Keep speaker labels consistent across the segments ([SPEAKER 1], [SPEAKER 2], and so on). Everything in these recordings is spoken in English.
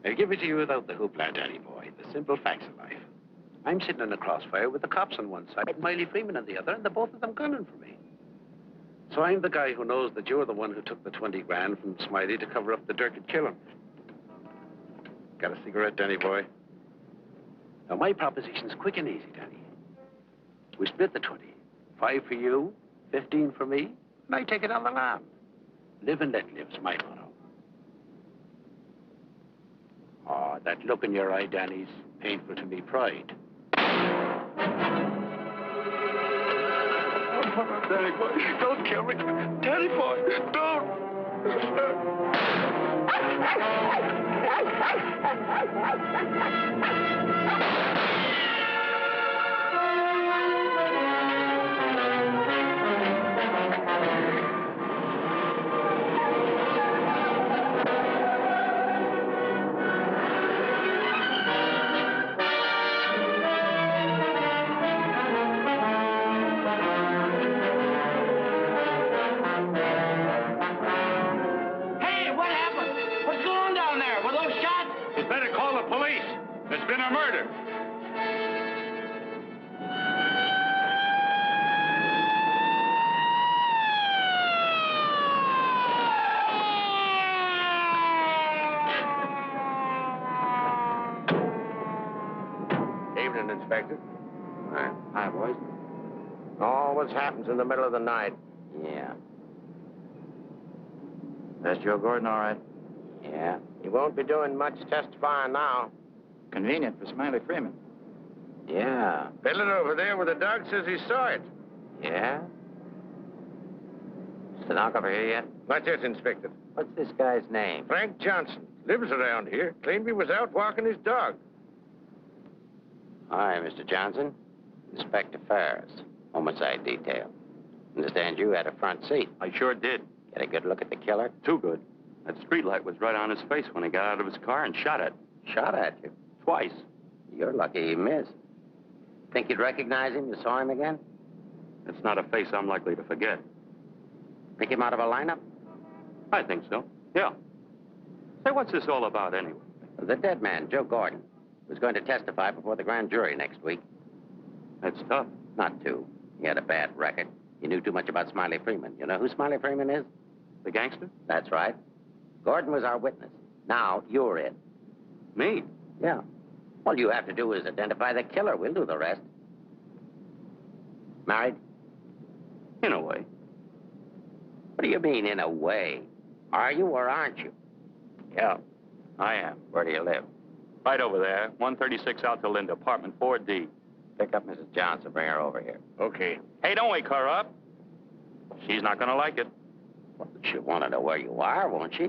[SPEAKER 1] I'll give it to you without the hoopla, Danny boy. The simple facts of life. I'm sitting in the crossfire with the cops on one side, Miley Freeman on the other, and the both of them gunning for me. So I'm the guy who knows that you're the one who took the 20 grand from Smiley to cover up the dirt and kill him. Got a cigarette, Danny boy? Now, my proposition's quick and easy, Danny. We split the 20. 5 for you, 15 for me, and I take it on the lam. Live and let live's my motto. Oh, that look in your eye, Danny's painful to me pride. Oh, Danny boy, don't kill me. Danny boy, don't.
[SPEAKER 2] There's been a murder.
[SPEAKER 3] Evening, Inspector.
[SPEAKER 1] Hi, boys.
[SPEAKER 3] Always happens in the middle of the night.
[SPEAKER 1] Yeah.
[SPEAKER 3] That's Joe Gordon, all right?
[SPEAKER 1] Yeah.
[SPEAKER 3] He won't be doing much testifying now.
[SPEAKER 4] Convenient for Smiley Freeman.
[SPEAKER 1] Yeah.
[SPEAKER 3] Fellow over there with the dog says he saw it.
[SPEAKER 1] Yeah? Stenographer here yet?
[SPEAKER 3] Not yet, Inspector.
[SPEAKER 1] What's this guy's name?
[SPEAKER 3] Frank Johnson. Lives around here. Claimed he was out walking his dog.
[SPEAKER 1] Hi, Mr. Johnson. Inspector Ferris, homicide detail. Understand you had a front seat.
[SPEAKER 2] I sure did.
[SPEAKER 1] Get a good look at the killer?
[SPEAKER 2] Too good. That streetlight was right on his face when he got out of his car and shot at.
[SPEAKER 1] Shot at you?
[SPEAKER 2] Twice.
[SPEAKER 1] You're lucky he missed. Think you'd recognize him? You saw him again?
[SPEAKER 2] It's not a face I'm likely to forget.
[SPEAKER 1] Pick him out of a lineup?
[SPEAKER 2] I think so. Yeah. Say, what's this all about anyway?
[SPEAKER 1] The dead man, Joe Gordon, was going to testify before the grand jury next week.
[SPEAKER 2] That's tough.
[SPEAKER 1] Not too. He had a bad record. He knew too much about Smiley Freeman. You know who Smiley Freeman is?
[SPEAKER 2] The gangster?
[SPEAKER 1] That's right. Gordon was our witness. Now, you're it.
[SPEAKER 2] Me?
[SPEAKER 1] Yeah. All you have to do is identify the killer. We'll do the rest. Married?
[SPEAKER 2] In a way.
[SPEAKER 1] What do you mean, in a way? Are you or aren't you?
[SPEAKER 2] Yeah, I am.
[SPEAKER 1] Where do you live?
[SPEAKER 2] Right over there, 136 Alta Linda, apartment 4D.
[SPEAKER 1] Pick up Mrs. Johnson. Bring her over here.
[SPEAKER 3] Okay.
[SPEAKER 2] Hey, don't wake her up. She's not gonna like it.
[SPEAKER 1] Well, she'll want to know where you are, won't she?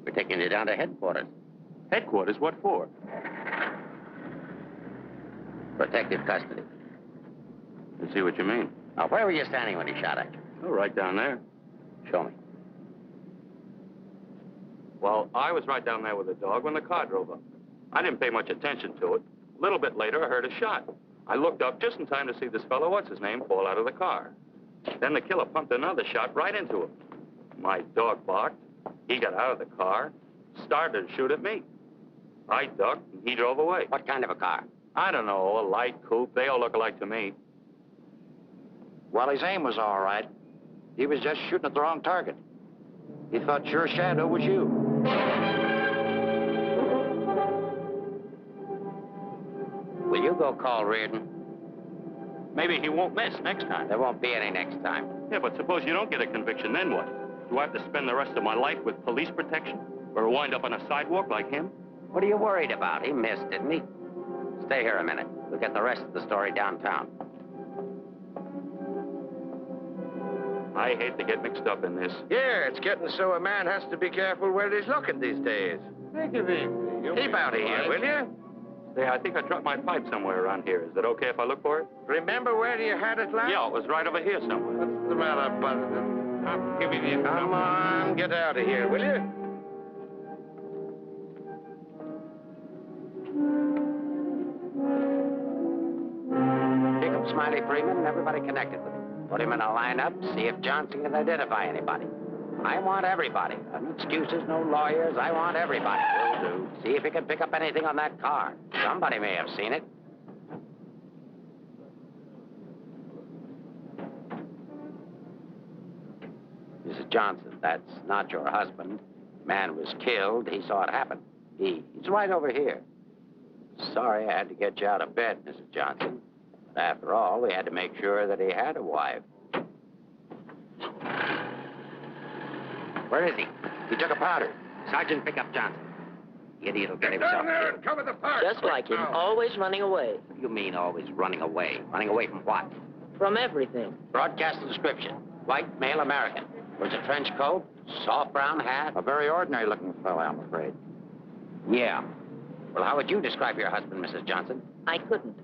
[SPEAKER 1] We're taking you down to headquarters.
[SPEAKER 2] Headquarters? What for?
[SPEAKER 1] Protective custody.
[SPEAKER 2] I see what you mean.
[SPEAKER 1] Now, where were you standing when he shot at you?
[SPEAKER 2] Oh, right down there.
[SPEAKER 1] Show me.
[SPEAKER 2] Well, I was right down there with the dog when the car drove up. I didn't pay much attention to it. A little bit later, I heard a shot. I looked up just in time to see this fellow, what's-his-name, fall out of the car. Then the killer pumped another shot right into him. My dog barked. He got out of the car, started to shoot at me. I ducked, and he drove away.
[SPEAKER 1] What kind of a car?
[SPEAKER 2] I don't know, a light coupe. They all look alike to me.
[SPEAKER 4] Well, his aim was all right. He was just shooting at the wrong target. He thought your shadow was you.
[SPEAKER 1] Will you go call Reardon?
[SPEAKER 2] Maybe he won't miss next time.
[SPEAKER 1] There won't be any next time.
[SPEAKER 2] Yeah, but suppose you don't get a conviction, then what? Do I have to spend the rest of my life with police protection? Or wind up on a sidewalk like him?
[SPEAKER 1] What are you worried about? He missed, didn't he? Stay here a minute. We'll get the rest of the story downtown.
[SPEAKER 2] I hate to get mixed up in this.
[SPEAKER 3] Yeah, it's getting so a man has to be careful where he's looking these days.
[SPEAKER 2] Take it easy.
[SPEAKER 3] Keep out of here, will you?
[SPEAKER 2] Say, I think I dropped my pipe somewhere around here. Is it okay if I look for it?
[SPEAKER 3] Remember where you had it last?
[SPEAKER 2] Yeah, it was right over here somewhere.
[SPEAKER 3] What's the matter, Buster? I'm giving you... Come on, get out of here, will you?
[SPEAKER 1] Pick up Smiley Freeman and everybody connected with him. Put him in a lineup, see if Johnson can identify anybody.
[SPEAKER 4] I want everybody. No excuses, no lawyers. I want everybody. Will do. See if you can pick up anything on that car. Somebody may have seen it. Mrs. Johnson, that's not your husband. Man was killed. He saw it happen. He's right over here. Sorry I had to get you out of bed, Mrs. Johnson. But after all, we had to make sure that he had a wife. Where is he? He took a powder. Sergeant, pick up Johnson. The idiot will get himself
[SPEAKER 3] Down there
[SPEAKER 4] killed.
[SPEAKER 3] and cover the park.
[SPEAKER 5] Just like him, always running away.
[SPEAKER 4] What do you mean always running away? Running away from what?
[SPEAKER 5] From everything.
[SPEAKER 4] Broadcast the description. White, male American. Wears a trench coat, soft brown hat. A very ordinary looking fellow, I'm afraid. Yeah. Well, how would you describe your husband, Mrs. Johnson?
[SPEAKER 5] I couldn't.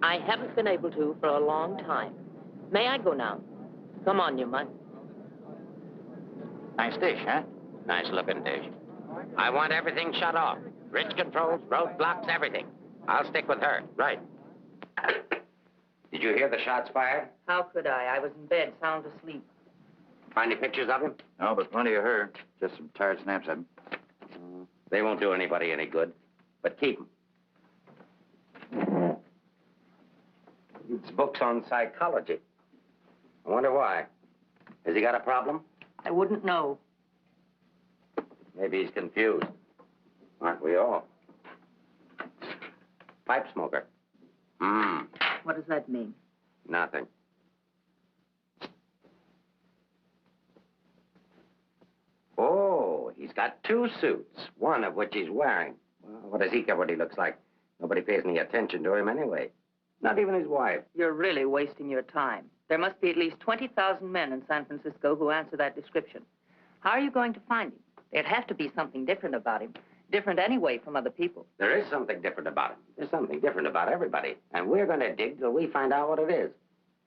[SPEAKER 5] I haven't been able to for a long time. May I go now? Come on, you might.
[SPEAKER 4] Nice dish, huh? Nice looking dish. I want everything shut off. Bridge controls, roadblocks, everything. I'll stick with her. Right. Did you hear the shots fired?
[SPEAKER 5] How could I? I was in bed, sound asleep.
[SPEAKER 4] Find any pictures of him?
[SPEAKER 6] No, but plenty of her. Just some tired snaps of him.
[SPEAKER 4] They won't do anybody any good. But keep them. It's books on psychology. I wonder why. Has he got a problem?
[SPEAKER 5] I wouldn't know.
[SPEAKER 4] Maybe he's confused. Aren't we all? Pipe smoker.
[SPEAKER 5] What does that mean?
[SPEAKER 4] Nothing. Oh, he's got two suits, one of which he's wearing. Well, what does he care what he looks like? Nobody pays any attention to him anyway. Not even his wife.
[SPEAKER 5] You're really wasting your time. There must be at least 20,000 men in San Francisco who answer that description. How are you going to find him? There'd have to be something different about him. Different anyway from other people.
[SPEAKER 4] There is something different about him. There's something different about everybody. And we're going to dig till we find out what it is.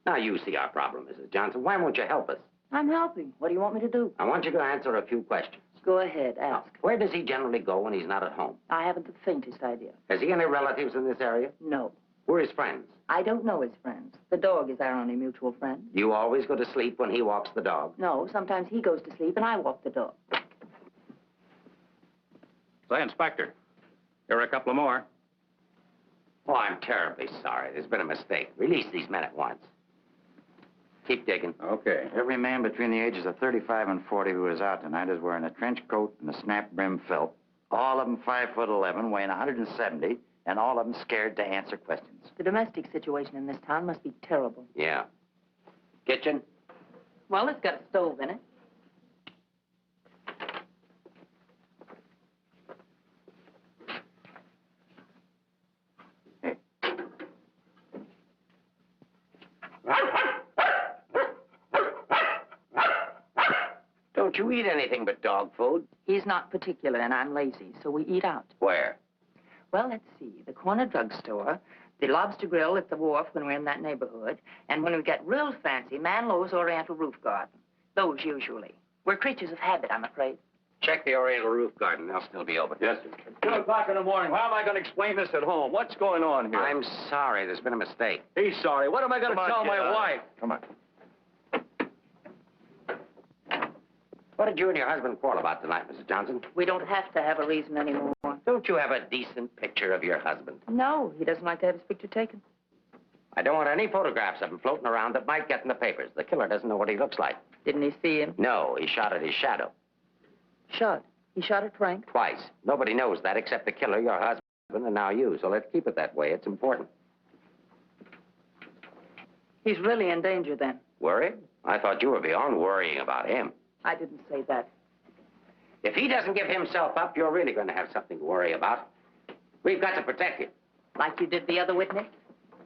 [SPEAKER 4] Now, you see our problem, Mrs. Johnson. Why won't you help us?
[SPEAKER 5] I'm helping. What do you want me to do?
[SPEAKER 4] I want you to answer a few questions.
[SPEAKER 5] Go ahead, ask.
[SPEAKER 4] Where does he generally go when he's not at home?
[SPEAKER 5] I haven't the faintest idea.
[SPEAKER 4] Has he any relatives in this area?
[SPEAKER 5] No.
[SPEAKER 4] Who are his friends?
[SPEAKER 5] I don't know his friends. The dog is our only mutual friend.
[SPEAKER 4] You always go to sleep when he walks the dog?
[SPEAKER 5] No, sometimes he goes to sleep and I walk the dog.
[SPEAKER 2] Say, Inspector, here are a couple of more.
[SPEAKER 4] Oh, I'm terribly sorry. There's been a mistake. Release these men at once. Keep digging.
[SPEAKER 2] Okay.
[SPEAKER 6] Every man between the ages of 35 and 40 who was out tonight is wearing a trench coat and a snap-brim felt. All of them 5'11", weighing 170, and all of them scared to answer questions.
[SPEAKER 5] The domestic situation in this town must be terrible.
[SPEAKER 4] Yeah. Kitchen?
[SPEAKER 5] Well, it's got a stove in it.
[SPEAKER 4] Don't you eat anything but dog food?
[SPEAKER 5] He's not particular and I'm lazy, so we eat out.
[SPEAKER 4] Where?
[SPEAKER 5] Well, let's see. The corner drugstore, the lobster grill at the wharf when we're in that neighborhood, and when we get real fancy, Manlow's Oriental Roof Garden. Those usually. We're creatures of habit, I'm afraid.
[SPEAKER 4] Check the Oriental Roof Garden. They'll still be open.
[SPEAKER 2] Yes, sir. 2 o'clock in the morning. How am I going to explain this at home? What's going on here?
[SPEAKER 4] I'm sorry. There's been a mistake.
[SPEAKER 2] He's sorry. What am I going to tell my wife?
[SPEAKER 6] Come on.
[SPEAKER 4] What did you and your husband quarrel about tonight, Mrs. Johnson?
[SPEAKER 5] We don't have to have a reason anymore.
[SPEAKER 4] Don't you have a decent picture of your husband?
[SPEAKER 5] No, he doesn't like to have his picture taken.
[SPEAKER 4] I don't want any photographs of him floating around that might get in the papers. The killer doesn't know what he looks like.
[SPEAKER 5] Didn't he see him?
[SPEAKER 4] No, he shot at his shadow.
[SPEAKER 5] Shot. He shot at Frank?
[SPEAKER 4] Twice. Nobody knows that except the killer, your husband, and now you. So let's keep it that way. It's important.
[SPEAKER 5] He's really in danger then.
[SPEAKER 4] Worried? I thought you were beyond worrying about him.
[SPEAKER 5] I didn't say that.
[SPEAKER 4] If he doesn't give himself up, you're really going to have something to worry about. We've got to protect him.
[SPEAKER 5] Like you did the other witness?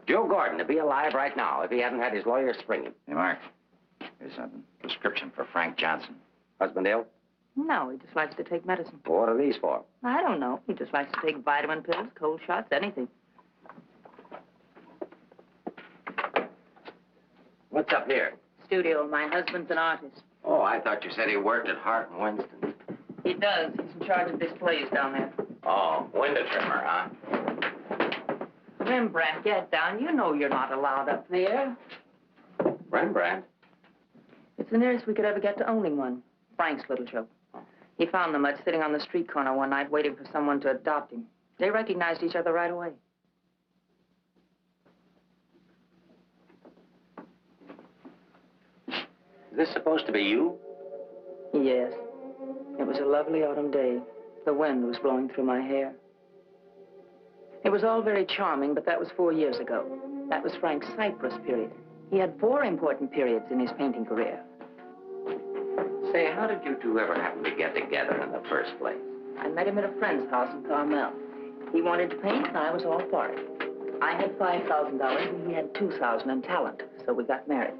[SPEAKER 4] Joe Gordon would be alive right now if he hadn't had his lawyer spring him.
[SPEAKER 6] Hey, Mark. Here's a prescription for Frank Johnson.
[SPEAKER 4] Husband ill?
[SPEAKER 5] No, he just likes to take medicine.
[SPEAKER 4] Well, what are these for?
[SPEAKER 5] I don't know. He just likes to take vitamin pills, cold shots, anything.
[SPEAKER 4] What's up here?
[SPEAKER 5] Studio. My husband's an artist.
[SPEAKER 4] Oh, I thought you said he worked at Hart and Winston.
[SPEAKER 5] He does. He's in charge of displays down there.
[SPEAKER 4] Oh, window trimmer, huh?
[SPEAKER 5] Rembrandt, get down. You know you're not allowed up there.
[SPEAKER 4] Rembrandt?
[SPEAKER 5] It's the nearest we could ever get to owning one. Frank's little joke. He found the mutt sitting on the street corner one night waiting for someone to adopt him. They recognized each other right away.
[SPEAKER 4] Is this supposed to be you?
[SPEAKER 5] Yes. It was a lovely autumn day. The wind was blowing through my hair. It was all very charming, but that was 4 years ago. That was Frank's Cyprus period. He had 4 important periods in his painting career.
[SPEAKER 4] Say, how did you two ever happen to get together in the first place?
[SPEAKER 5] I met him at a friend's house in Carmel. He wanted to paint, and I was all for it. I had $5,000, and he had $2,000 in talent, so we got married.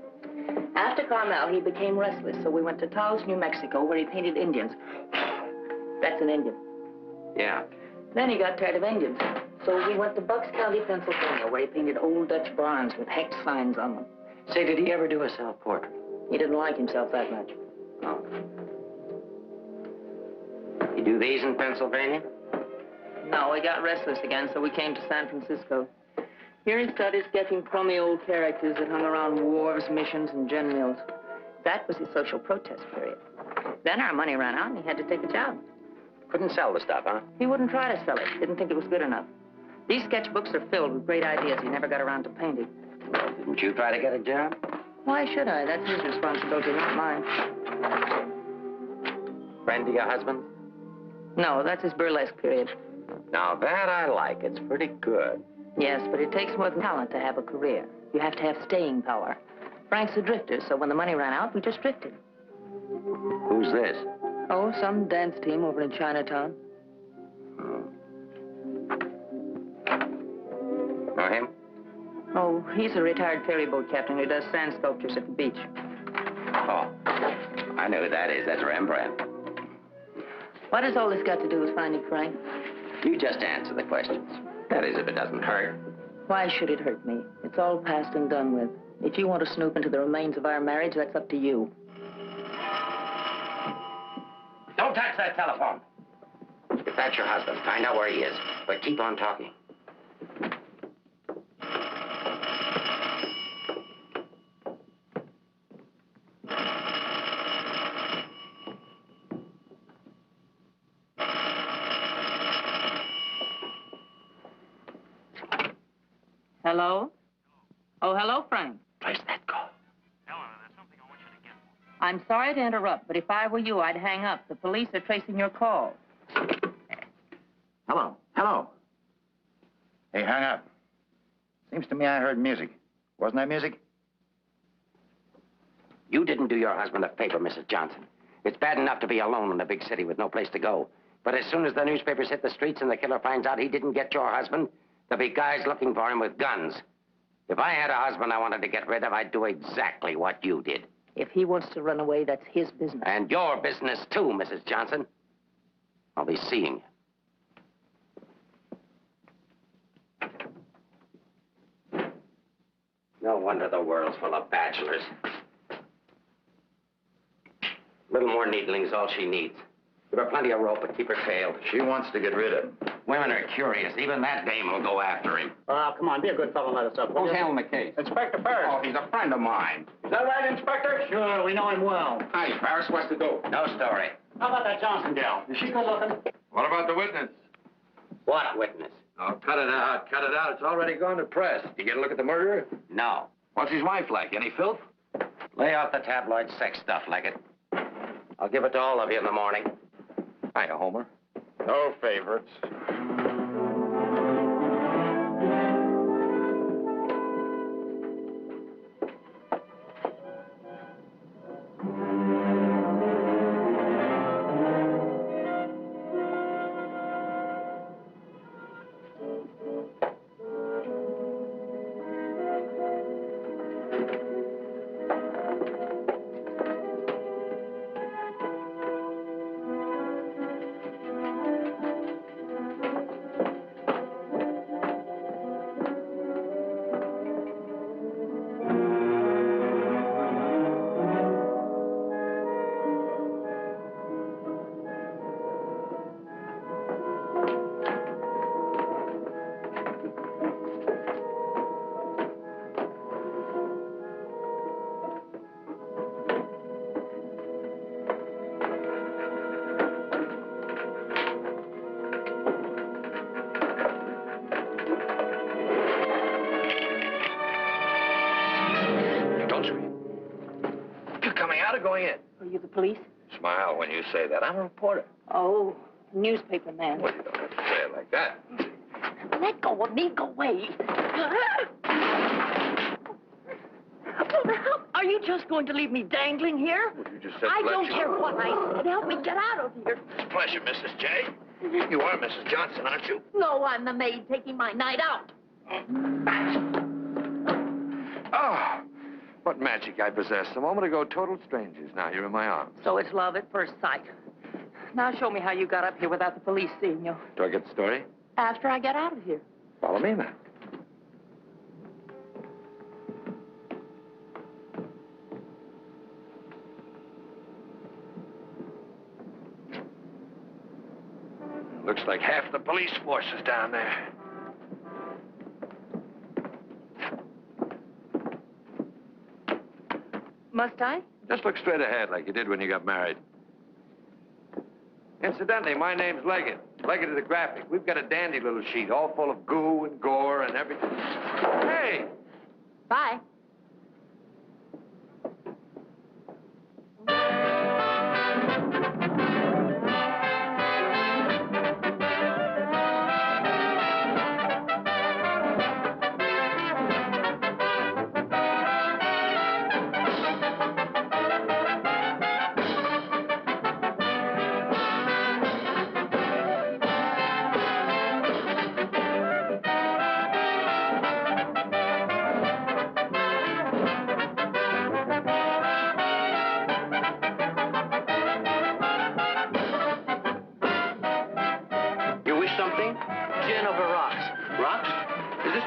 [SPEAKER 5] After Carmel, he became restless, so we went to Taos, New Mexico, where he painted Indians. That's an Indian.
[SPEAKER 4] Yeah.
[SPEAKER 5] Then he got tired of Indians, so we went to Bucks County, Pennsylvania, where he painted old Dutch barns with hex signs on them.
[SPEAKER 4] Say, did he ever do a self-portrait?
[SPEAKER 5] He didn't like himself that much.
[SPEAKER 4] Oh. You do these in Pennsylvania?
[SPEAKER 5] No, he got restless again, so we came to San Francisco. Here he started sketching crummy old characters that hung around wharves, missions, and gin mills. That was his social protest period. Then our money ran out, and he had to take a job.
[SPEAKER 4] Couldn't sell the stuff, huh?
[SPEAKER 5] He wouldn't try to sell it. Didn't think it was good enough. These sketchbooks are filled with great ideas he never got around to painting.
[SPEAKER 4] Well, didn't you try to get a job?
[SPEAKER 5] Why should I? That's his responsibility, not mine.
[SPEAKER 4] Friend of your husband?
[SPEAKER 5] No, that's his burlesque period.
[SPEAKER 4] Now, that I like. It's pretty good.
[SPEAKER 5] Yes, but it takes more than talent to have a career. You have to have staying power. Frank's a drifter, so when the money ran out, we just drifted.
[SPEAKER 4] Who's this?
[SPEAKER 5] Oh, some dance team over in Chinatown.
[SPEAKER 4] Know him?
[SPEAKER 5] Oh, he's a retired ferry boat captain who does sand sculptures at the beach.
[SPEAKER 4] Oh, I know who that is. That's Rembrandt.
[SPEAKER 5] What has all this got to do with finding Frank?
[SPEAKER 4] You just answer the questions. That is, if it doesn't hurt.
[SPEAKER 5] Why should it hurt me? It's all past and done with. If you want to snoop into the remains of our marriage, that's up to you.
[SPEAKER 4] Don't touch that telephone. If that's your husband, find out where he is. But keep on talking.
[SPEAKER 5] Hello? Oh, hello, Frank.
[SPEAKER 4] Place that call.
[SPEAKER 5] I'm sorry to interrupt, but if I were you, I'd hang up. The police are tracing your call.
[SPEAKER 6] Hello. Hello. Hey, hang up. Seems to me I heard music. Wasn't that music?
[SPEAKER 4] You didn't do your husband a favor, Mrs. Johnson. It's bad enough to be alone in a big city with no place to go. But as soon as the newspapers hit the streets and the killer finds out he didn't get your husband, there'll be guys looking for him with guns. If I had a husband I wanted to get rid of, I'd do exactly what you did.
[SPEAKER 5] If he wants to run away, that's his business.
[SPEAKER 4] And your business, too, Mrs. Johnson. I'll be seeing you. No wonder the world's full of bachelors. A little more needling's all she needs. Give her plenty of rope, but keep her tailed.
[SPEAKER 6] She wants to get rid of him.
[SPEAKER 4] Women are curious. Even that dame will go after him.
[SPEAKER 3] Come on, be a good fellow and let us up.
[SPEAKER 2] Who's handling the case?
[SPEAKER 3] Inspector Ferris.
[SPEAKER 2] Oh, he's a friend of mine.
[SPEAKER 3] Is that right, Inspector? Sure, we know him well.
[SPEAKER 2] Hi, Ferris. What's the dope?
[SPEAKER 4] No story.
[SPEAKER 3] How about that Johnson gal? Is she good looking?
[SPEAKER 2] What about the witness?
[SPEAKER 4] What witness?
[SPEAKER 2] Oh, cut it out. Cut it out. It's already gone to press. You get a look at the murderer?
[SPEAKER 4] No.
[SPEAKER 2] What's his wife like? Any filth?
[SPEAKER 4] Lay off the tabloid sex stuff, Leggett. I'll give it to all of you in the morning.
[SPEAKER 2] Hiya, Homer.
[SPEAKER 6] No favorites.
[SPEAKER 5] of the police?
[SPEAKER 3] Smile when you say that. I'm a reporter.
[SPEAKER 5] Oh, newspaper man.
[SPEAKER 3] Well, you don't have to say it like that.
[SPEAKER 5] Let go of me. Go away. Are you just going to leave me dangling here?
[SPEAKER 3] Well, you just said
[SPEAKER 5] I
[SPEAKER 3] let
[SPEAKER 5] don't
[SPEAKER 3] you-
[SPEAKER 5] care what I said. Help me get out of here.
[SPEAKER 3] It's a pleasure, Mrs. J. You are Mrs. Johnson, aren't you?
[SPEAKER 5] No, I'm the maid taking my night out.
[SPEAKER 3] Oh, what magic I possess. A moment ago, total strangers. Now you're in my arms.
[SPEAKER 5] So it's love at first sight. Now show me how you got up here without the police seeing you.
[SPEAKER 3] Do I get the story?
[SPEAKER 5] After I get out of here.
[SPEAKER 3] Follow me, then. Looks like half the police force is down there.
[SPEAKER 5] Must I?
[SPEAKER 3] Just look straight ahead like you did when you got married. Incidentally, my name's Leggett. Leggett of the Graphic. We've got a dandy little sheet all full of goo and gore and everything. Hey!
[SPEAKER 5] Bye.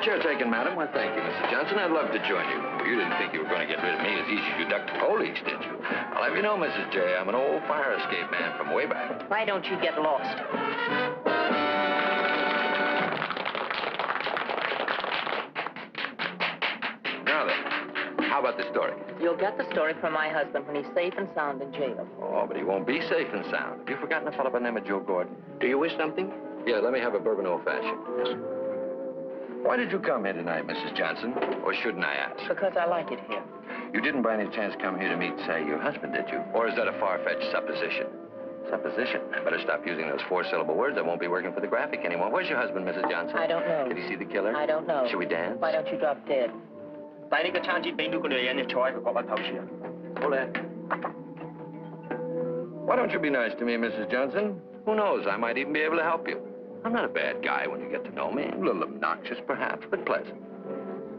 [SPEAKER 3] Chair taken, madam. Well, thank you, Mrs. Johnson. I'd love to join you. You didn't think you were going to get rid of me as easy as you ducked the police, did you? I'll have you know, Mrs. J, I'm an old fire escape man from way back.
[SPEAKER 5] Why don't you get lost?
[SPEAKER 3] Now then, how about the story?
[SPEAKER 5] You'll get the story from my husband when he's safe and sound in jail.
[SPEAKER 3] Oh, but he won't be safe and sound. Have you forgotten a fellow by the name of Joe Gordon?
[SPEAKER 2] Do you wish something?
[SPEAKER 3] Yeah, let me have a bourbon old-fashioned. Why did you come here tonight, Mrs. Johnson? Or shouldn't I ask?
[SPEAKER 5] Because I like it here.
[SPEAKER 3] You didn't by any chance come here to meet, say, your husband, did you? Or is that a far-fetched supposition? Supposition? I better stop using those four-syllable words. I won't be working for the Graphic anymore. Where's your husband, Mrs. Johnson?
[SPEAKER 5] I don't know.
[SPEAKER 3] Did he see the killer?
[SPEAKER 5] I don't know.
[SPEAKER 3] Should we dance?
[SPEAKER 5] Why don't you drop dead?
[SPEAKER 2] 帶呢個餐紙俾呢個女人，你坐喺佢角落頭處啊！好咧。
[SPEAKER 3] Why don't you be nice to me, Mrs. Johnson? Who knows? I might even be able to help you. I'm not a bad guy when you get to know me. A little obnoxious, perhaps, but pleasant.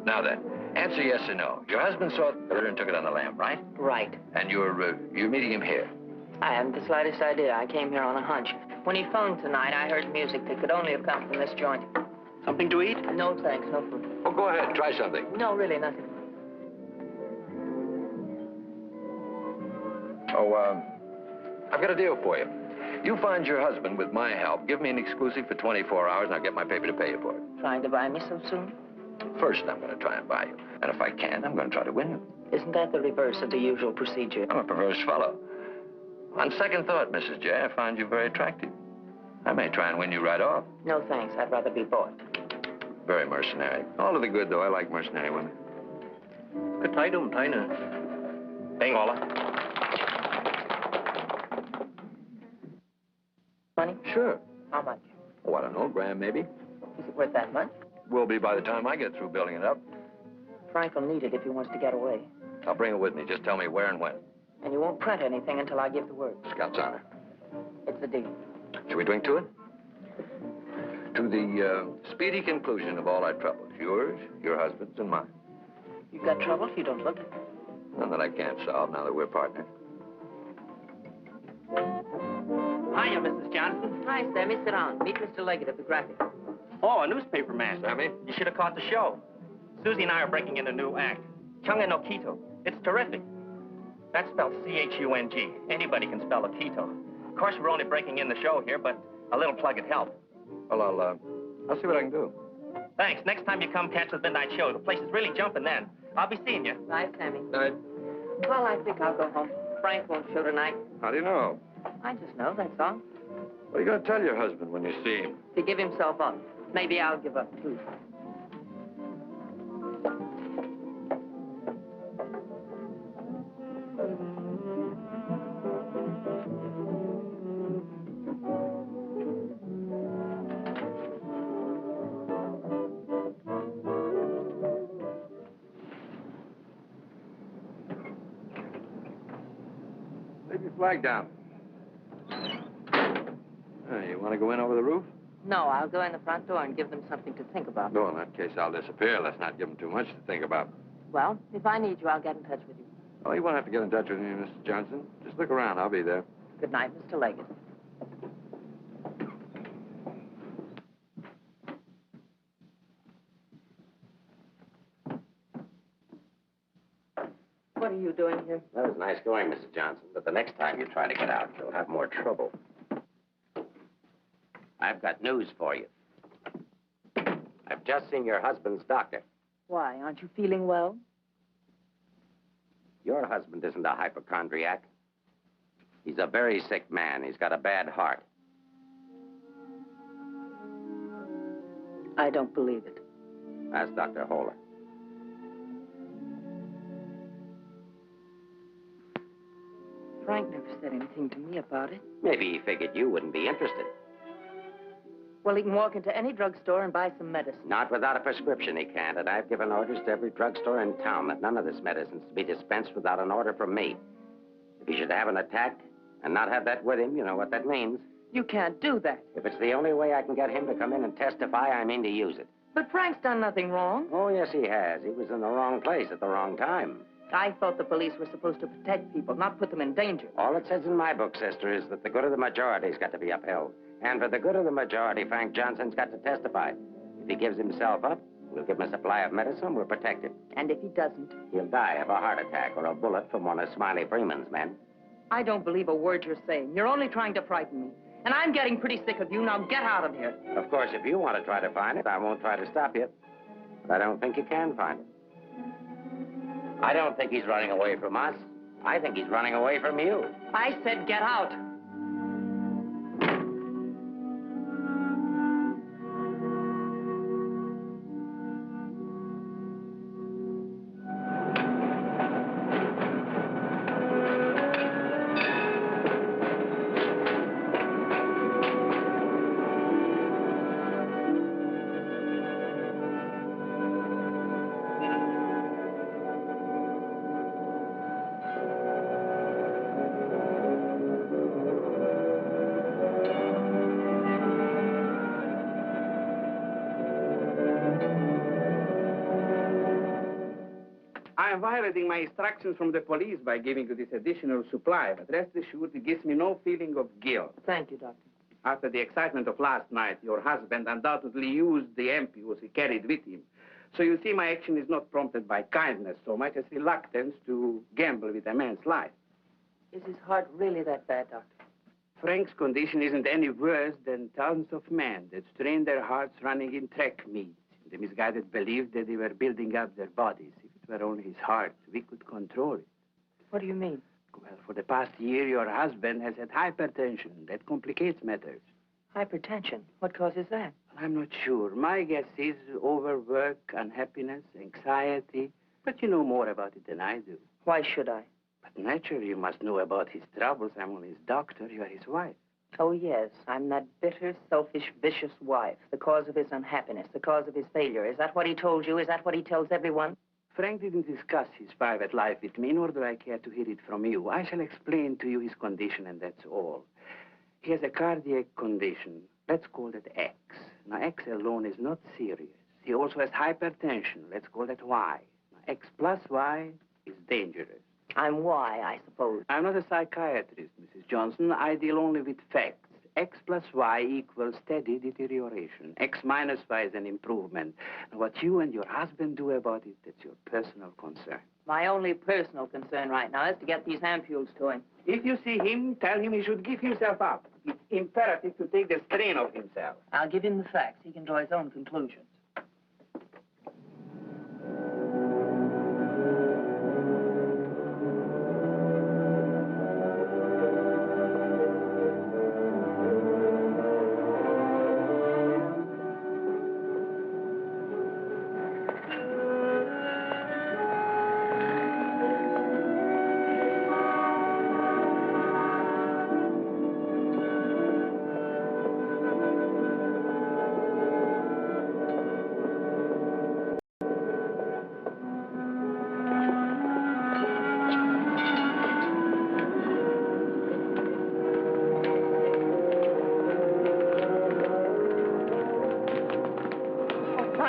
[SPEAKER 3] Now then, answer yes or no. Your husband saw the killer and took it on the lam, right?
[SPEAKER 5] Right.
[SPEAKER 3] And you're meeting him here.
[SPEAKER 5] I haven't the slightest idea. I came here on a hunch. When he phoned tonight, I heard music that could only have come from this joint.
[SPEAKER 2] Something to eat?
[SPEAKER 5] No, thanks. No food.
[SPEAKER 3] Oh, go ahead. Try something.
[SPEAKER 5] No, really, nothing.
[SPEAKER 3] Oh, I've got a deal for you. You find your husband with my help. Give me an exclusive for 24 hours, and I'll get my paper to pay you for it.
[SPEAKER 5] Trying to buy me so soon?
[SPEAKER 3] First, I'm going to try and buy you. And if I can, I'm going to try to win you.
[SPEAKER 5] Isn't that the reverse of the usual procedure?
[SPEAKER 3] I'm a perverse fellow. On second thought, Mrs. J, I find you very attractive. I may try and win you right off.
[SPEAKER 5] No, thanks. I'd rather be bought.
[SPEAKER 3] Very mercenary. All to the good, though. I like mercenary women.
[SPEAKER 2] 佢睇都唔睇呢？俾我啦。
[SPEAKER 5] Money?
[SPEAKER 3] Sure.
[SPEAKER 5] How much?
[SPEAKER 3] Oh, I don't know, grand maybe.
[SPEAKER 5] Is it worth that much?
[SPEAKER 3] Will be by the time I get through building it up.
[SPEAKER 5] Frank will need it if he wants to get away.
[SPEAKER 3] I'll bring it with me. Just tell me where and when.
[SPEAKER 5] And you won't print anything until I give the word.
[SPEAKER 3] Scout's honor.
[SPEAKER 5] It's a deal.
[SPEAKER 3] Shall we drink to it? To the speedy conclusion of all our troubles. Yours, your husband's, and mine.
[SPEAKER 5] You've got trouble? You don't look it.
[SPEAKER 3] None that I can't solve now that we're partners.
[SPEAKER 2] Hiya, Mrs. Johnson.
[SPEAKER 5] Hi, Sammy. Sit down. Meet Mr. Leggett of the Graphic.
[SPEAKER 2] Oh, a newspaper man.
[SPEAKER 3] Sammy?
[SPEAKER 2] You should have caught the show. Susie and I are breaking in a new act. Chunga no Quito. It's terrific. That's spelled C-H-U-N-G. Anybody can spell a Quito. Of course, we're only breaking in the show here, but a little plug would help.
[SPEAKER 3] Well, I'll see what I can do.
[SPEAKER 2] Thanks. Next time you come catch the midnight show, the place is really jumping then. I'll be seeing you.
[SPEAKER 5] Bye, Sammy.
[SPEAKER 3] Night.
[SPEAKER 5] Well, I think I'll go home. Frank won't show tonight.
[SPEAKER 3] How do you know?
[SPEAKER 5] I just know, that's all.
[SPEAKER 3] What are you going to tell your husband when you see him?
[SPEAKER 5] To give himself up. Maybe I'll give up, too.
[SPEAKER 3] Lay your flag down. You want to go in over the roof?
[SPEAKER 5] No, I'll go in the front door and give them something to think about.
[SPEAKER 3] No, in that case, I'll disappear. Let's not give them too much to think about.
[SPEAKER 5] Well, if I need you, I'll get in touch with you.
[SPEAKER 3] Oh, you won't have to get in touch with me, Mr. Johnson. Just look around. I'll be there.
[SPEAKER 5] Good night, Mr. Leggett. What are you doing here?
[SPEAKER 4] That was nice going, Mrs. Johnson, but the next time you try to get out, you'll have more trouble. I've got news for you. I've just seen your husband's doctor.
[SPEAKER 5] Why, aren't you feeling well?
[SPEAKER 4] Your husband isn't a hypochondriac. He's a very sick man. He's got a bad heart.
[SPEAKER 5] I don't believe it.
[SPEAKER 4] Ask Dr. Holler.
[SPEAKER 5] Frank never said anything to me about it.
[SPEAKER 4] Maybe he figured you wouldn't be interested.
[SPEAKER 5] Well, he can walk into any drugstore and buy some medicine.
[SPEAKER 4] Not without a prescription, he can't. And I've given orders to every drugstore in town that none of this medicine's to be dispensed without an order from me. If he should have an attack and not have that with him, you know what that means.
[SPEAKER 5] You can't do that.
[SPEAKER 4] If it's the only way I can get him to come in and testify, I mean to use it.
[SPEAKER 5] But Frank's done nothing wrong.
[SPEAKER 4] Oh, yes, he has. He was in the wrong place at the wrong time.
[SPEAKER 5] I thought the police were supposed to protect people, not put them in danger.
[SPEAKER 4] All it says in my book, sister, is that the good of the majority's got to be upheld. And for the good of the majority, Frank Johnson's got to testify. If he gives himself up, we'll give him a supply of medicine, we'll protect him.
[SPEAKER 5] And if he doesn't?
[SPEAKER 4] He'll die of a heart attack or a bullet from one of Smiley Freeman's men.
[SPEAKER 5] I don't believe a word you're saying. You're only trying to frighten me. And I'm getting pretty sick of you. Now get out of here.
[SPEAKER 4] Of course, if you want to try to find it, I won't try to stop you. But I don't think you can find it. I don't think he's running away from us. I think he's running away from you.
[SPEAKER 5] I said get out.
[SPEAKER 7] I am violating my instructions from the police by giving you this additional supply, but rest assured it gives me no feeling of guilt.
[SPEAKER 5] Thank you, Doctor.
[SPEAKER 7] After the excitement of last night, your husband undoubtedly used the ampoules he carried with him. So you see, my action is not prompted by kindness so much as reluctance to gamble with a man's life.
[SPEAKER 5] Is his heart really that bad, Doctor?
[SPEAKER 7] Frank's condition isn't any worse than thousands of men that strain their hearts running in track meets. The misguided believed that they were building up their bodies. If it were only his heart, we could control it.
[SPEAKER 5] What do you mean?
[SPEAKER 7] Well, for the past year, your husband has had hypertension. That complicates matters.
[SPEAKER 5] Hypertension. What causes that?
[SPEAKER 7] Well, I'm not sure. My guess is overwork, unhappiness, anxiety. But you know more about it than I do.
[SPEAKER 5] Why should I?
[SPEAKER 7] But naturally, you must know about his troubles. I'm only his doctor. You are his wife.
[SPEAKER 5] Oh, yes. I'm that bitter, selfish, vicious wife. The cause of his unhappiness, the cause of his failure. Is that what he told you? Is that what he tells everyone?
[SPEAKER 7] Frank didn't discuss his private life with me, nor do I care to hear it from you. I shall explain to you his condition, and that's all. He has a cardiac condition. Let's call that X. Now, X alone is not serious. He also has hypertension. Let's call that Y. Now, X plus Y is dangerous.
[SPEAKER 5] I'm Y, I suppose.
[SPEAKER 7] I'm not a psychiatrist, Mrs. Johnson. I deal only with facts. X plus Y equals steady deterioration. X minus Y is an improvement. Now, what you and your husband do about it, that's your personal concern.
[SPEAKER 5] My only personal concern right now is to get these ampoules to him.
[SPEAKER 7] If you see him, tell him he should give himself up. It's imperative to take the strain off himself.
[SPEAKER 5] I'll give him the facts. He can draw his own conclusions.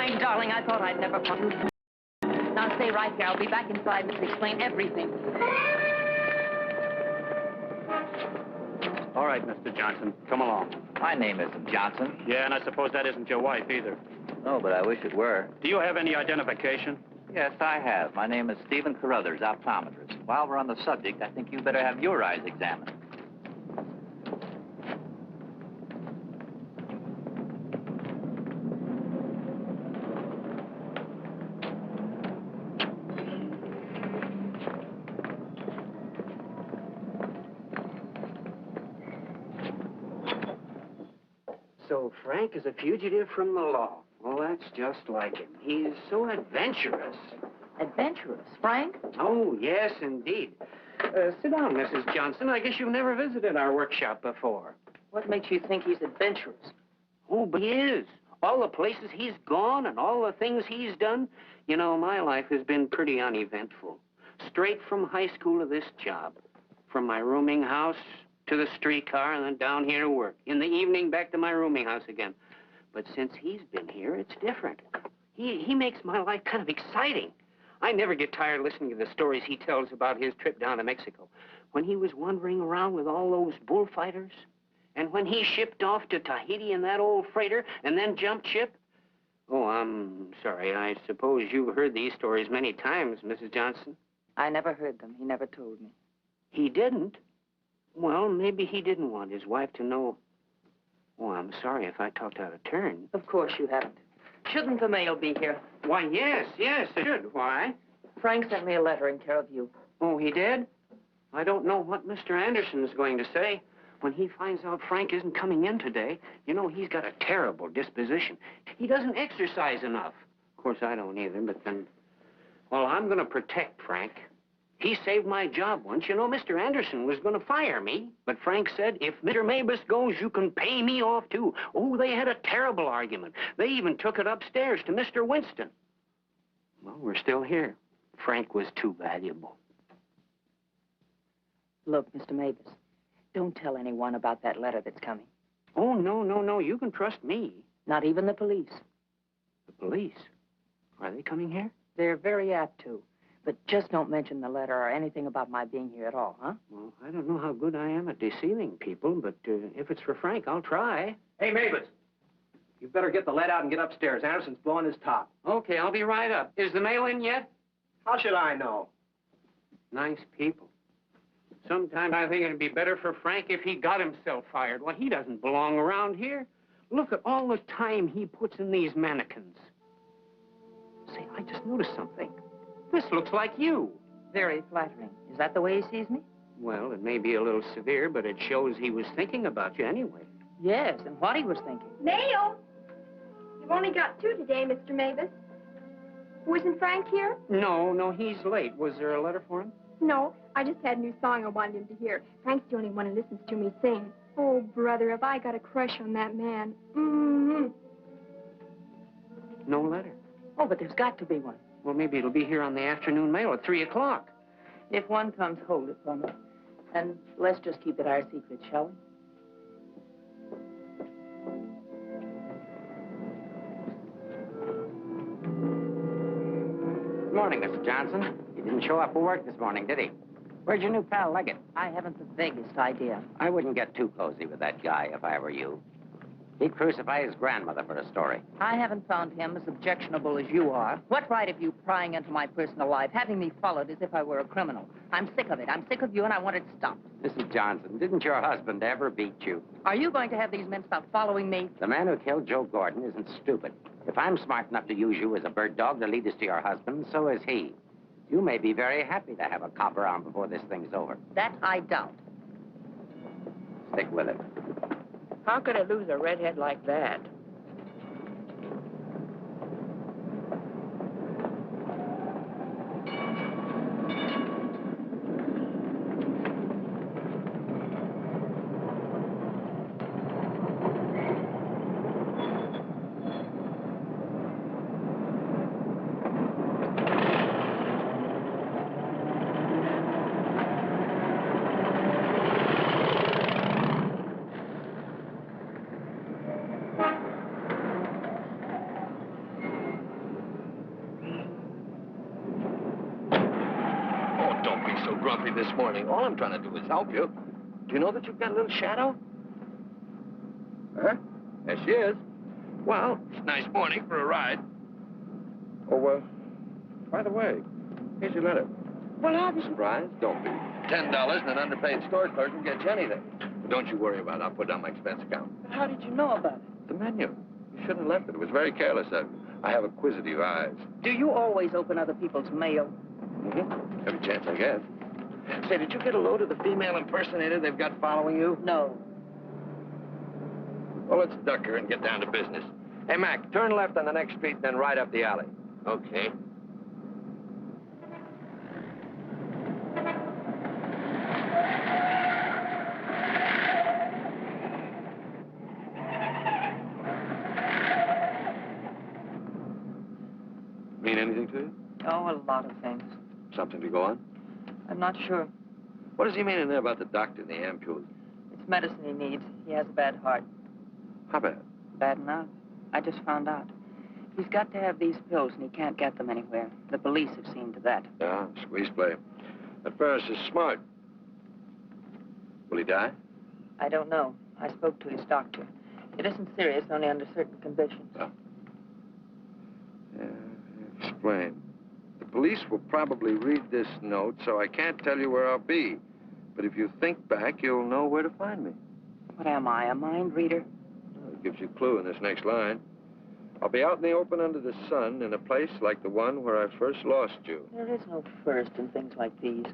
[SPEAKER 5] Frank, darling, I thought I'd never find you. Now stay right here. I'll be back in 5 minutes to explain everything.
[SPEAKER 8] All right, Mr. Johnson, come along.
[SPEAKER 3] My name isn't Johnson.
[SPEAKER 8] Yeah, and I suppose that isn't your wife either.
[SPEAKER 3] No, but I wish it were.
[SPEAKER 8] Do you have any identification?
[SPEAKER 3] Yes, I have. My name is Stephen Carruthers, optometrist. While we're on the subject, I think you better have your eyes examined.
[SPEAKER 7] So Frank is a fugitive from the law. Well, that's just like him. He's so adventurous.
[SPEAKER 5] Adventurous. Frank?
[SPEAKER 7] Oh, yes, indeed. Sit down, Mrs. Johnson. I guess you've never visited our workshop before.
[SPEAKER 5] What makes you think he's adventurous?
[SPEAKER 7] Oh, but he is. All the places he's gone and all the things he's done. You know, my life has been pretty uneventful. Straight from high school to this job. From my rooming house to the streetcar and then down here to work. In the evening, back to my rooming house again. But since he's been here, it's different. He makes my life kind of exciting. I never get tired listening to the stories he tells about his trip down to Mexico. When he was wandering around with all those bullfighters. And when he shipped off to Tahiti in that old freighter and then jumped ship. Oh, I'm sorry. I suppose you've heard these stories many times, Mrs. Johnson.
[SPEAKER 5] I never heard them. He never told me.
[SPEAKER 7] He didn't? Well, maybe he didn't want his wife to know. Oh, I'm sorry if I talked out of turn.
[SPEAKER 5] Of course you haven't. Shouldn't the mail be here?
[SPEAKER 7] Why, yes, it should. Why?
[SPEAKER 5] Frank sent me a letter in care of you.
[SPEAKER 7] Oh, he did? I don't know what Mr. Anderson is going to say. When he finds out Frank isn't coming in today, you know, he's got a terrible disposition. He doesn't exercise enough. Of course, I don't either, but then... Well, I'm going to protect Frank. He saved my job once. You know, Mr. Anderson was going to fire me. But Frank said, if Mr. Mabus goes, you can pay me off, too. Oh, they had a terrible argument. They even took it upstairs to Mr. Winston. Well, we're still here. Frank was too valuable.
[SPEAKER 5] Look, Mr. Mabus, don't tell anyone about that letter that's coming.
[SPEAKER 7] Oh, no. You can trust me.
[SPEAKER 5] Not even the police.
[SPEAKER 7] The police? Are they coming here?
[SPEAKER 5] They're very apt to. But just don't mention the letter or anything about my being here at all, huh?
[SPEAKER 7] Well, I don't know how good I am at deceiving people, but if it's for Frank, I'll try.
[SPEAKER 9] Hey, Mavis, you better get the lead out and get upstairs. Anderson's blowing his top.
[SPEAKER 7] Okay, I'll be right up. Is the mail in yet?
[SPEAKER 9] How should I know?
[SPEAKER 7] Nice people. Sometimes I think it'd be better for Frank if he got himself fired. Well, he doesn't belong around here. Look at all the time he puts in these mannequins. Say, I just noticed something. This looks like you.
[SPEAKER 5] Very flattering. Is that the way he sees me?
[SPEAKER 7] Well, it may be a little severe, but it shows he was thinking about you anyway.
[SPEAKER 5] Yes, and what he was thinking.
[SPEAKER 10] Mail? You've only got 2 today, Mr. Mavis. Wasn't Frank here?
[SPEAKER 7] No, he's late. Was there a letter for him?
[SPEAKER 10] No, I just had a new song I wanted him to hear. Frank's the only one who listens to me sing. Oh, brother, have I got a crush on that man. Mm-hmm.
[SPEAKER 7] No letter.
[SPEAKER 5] Oh, but there's got to be one.
[SPEAKER 7] Well, maybe it'll be here on the afternoon mail at 3 o'clock.
[SPEAKER 5] If one comes, hold it for me. And let's just keep it our secret, shall we?
[SPEAKER 4] Good morning, Mr. Johnson. He didn't show up for work this morning, did he? Where's your new pal, Leggett?
[SPEAKER 5] I haven't the vaguest idea.
[SPEAKER 4] I wouldn't get too cozy with that guy if I were you. He'd crucify his grandmother for a story.
[SPEAKER 5] I haven't found him as objectionable as you are. What right have you prying into my personal life, having me followed as if I were a criminal? I'm sick of it. I'm sick of you, and I want it stopped.
[SPEAKER 4] Mrs. Johnson, didn't your husband ever beat you?
[SPEAKER 5] Are you going to have these men stop following me?
[SPEAKER 4] The man who killed Joe Gordon isn't stupid. If I'm smart enough to use you as a bird dog to lead us to your husband, so is he. You may be very happy to have a cop around before this thing's over.
[SPEAKER 5] That I doubt.
[SPEAKER 4] Stick with it.
[SPEAKER 5] How could I lose a redhead like that?
[SPEAKER 3] this morning. All I'm trying to do is help you. Do you know that you've got a little shadow? Huh? There she is. Well, it's a nice morning for a ride. Oh, by the way, here's your letter. Well, I'll be surprised. Don't be. $10 and an underpaid store clerk can get you anything. But don't you worry about it. I'll put it on my expense account.
[SPEAKER 5] But how did you know about it?
[SPEAKER 3] The menu. You shouldn't have left it. It was very careless of you. I have acquisitive eyes.
[SPEAKER 5] Do you always open other people's mail?
[SPEAKER 3] Mm-hmm. Every chance I get. Say, did you get a load of the female impersonator they've got following you?
[SPEAKER 5] No.
[SPEAKER 3] Well, let's duck her and get down to business. Hey, Mac, turn left on the next street, then right up the alley.
[SPEAKER 4] Okay.
[SPEAKER 3] Mean anything to you?
[SPEAKER 5] Oh, a lot of things.
[SPEAKER 3] Something to go on?
[SPEAKER 5] I'm not sure.
[SPEAKER 3] What does he mean in there about the doctor and the ampules?
[SPEAKER 5] It's medicine he needs. He has a bad heart.
[SPEAKER 3] How bad?
[SPEAKER 5] Bad enough. I just found out. He's got to have these pills, and he can't get them anywhere. The police have seen to that.
[SPEAKER 3] Yeah, squeeze play. That Ferris is smart. Will he die?
[SPEAKER 5] I don't know. I spoke to his doctor. It isn't serious, only under certain conditions.
[SPEAKER 3] Oh. Yeah, explain. The police will probably read this note, so I can't tell you where I'll be. But if you think back, you'll know where to find me.
[SPEAKER 5] What am I, a mind reader?
[SPEAKER 3] Well, it gives you a clue in this next line. I'll be out in the open under the sun in a place like the one where I first lost you.
[SPEAKER 5] There is no first in things like these.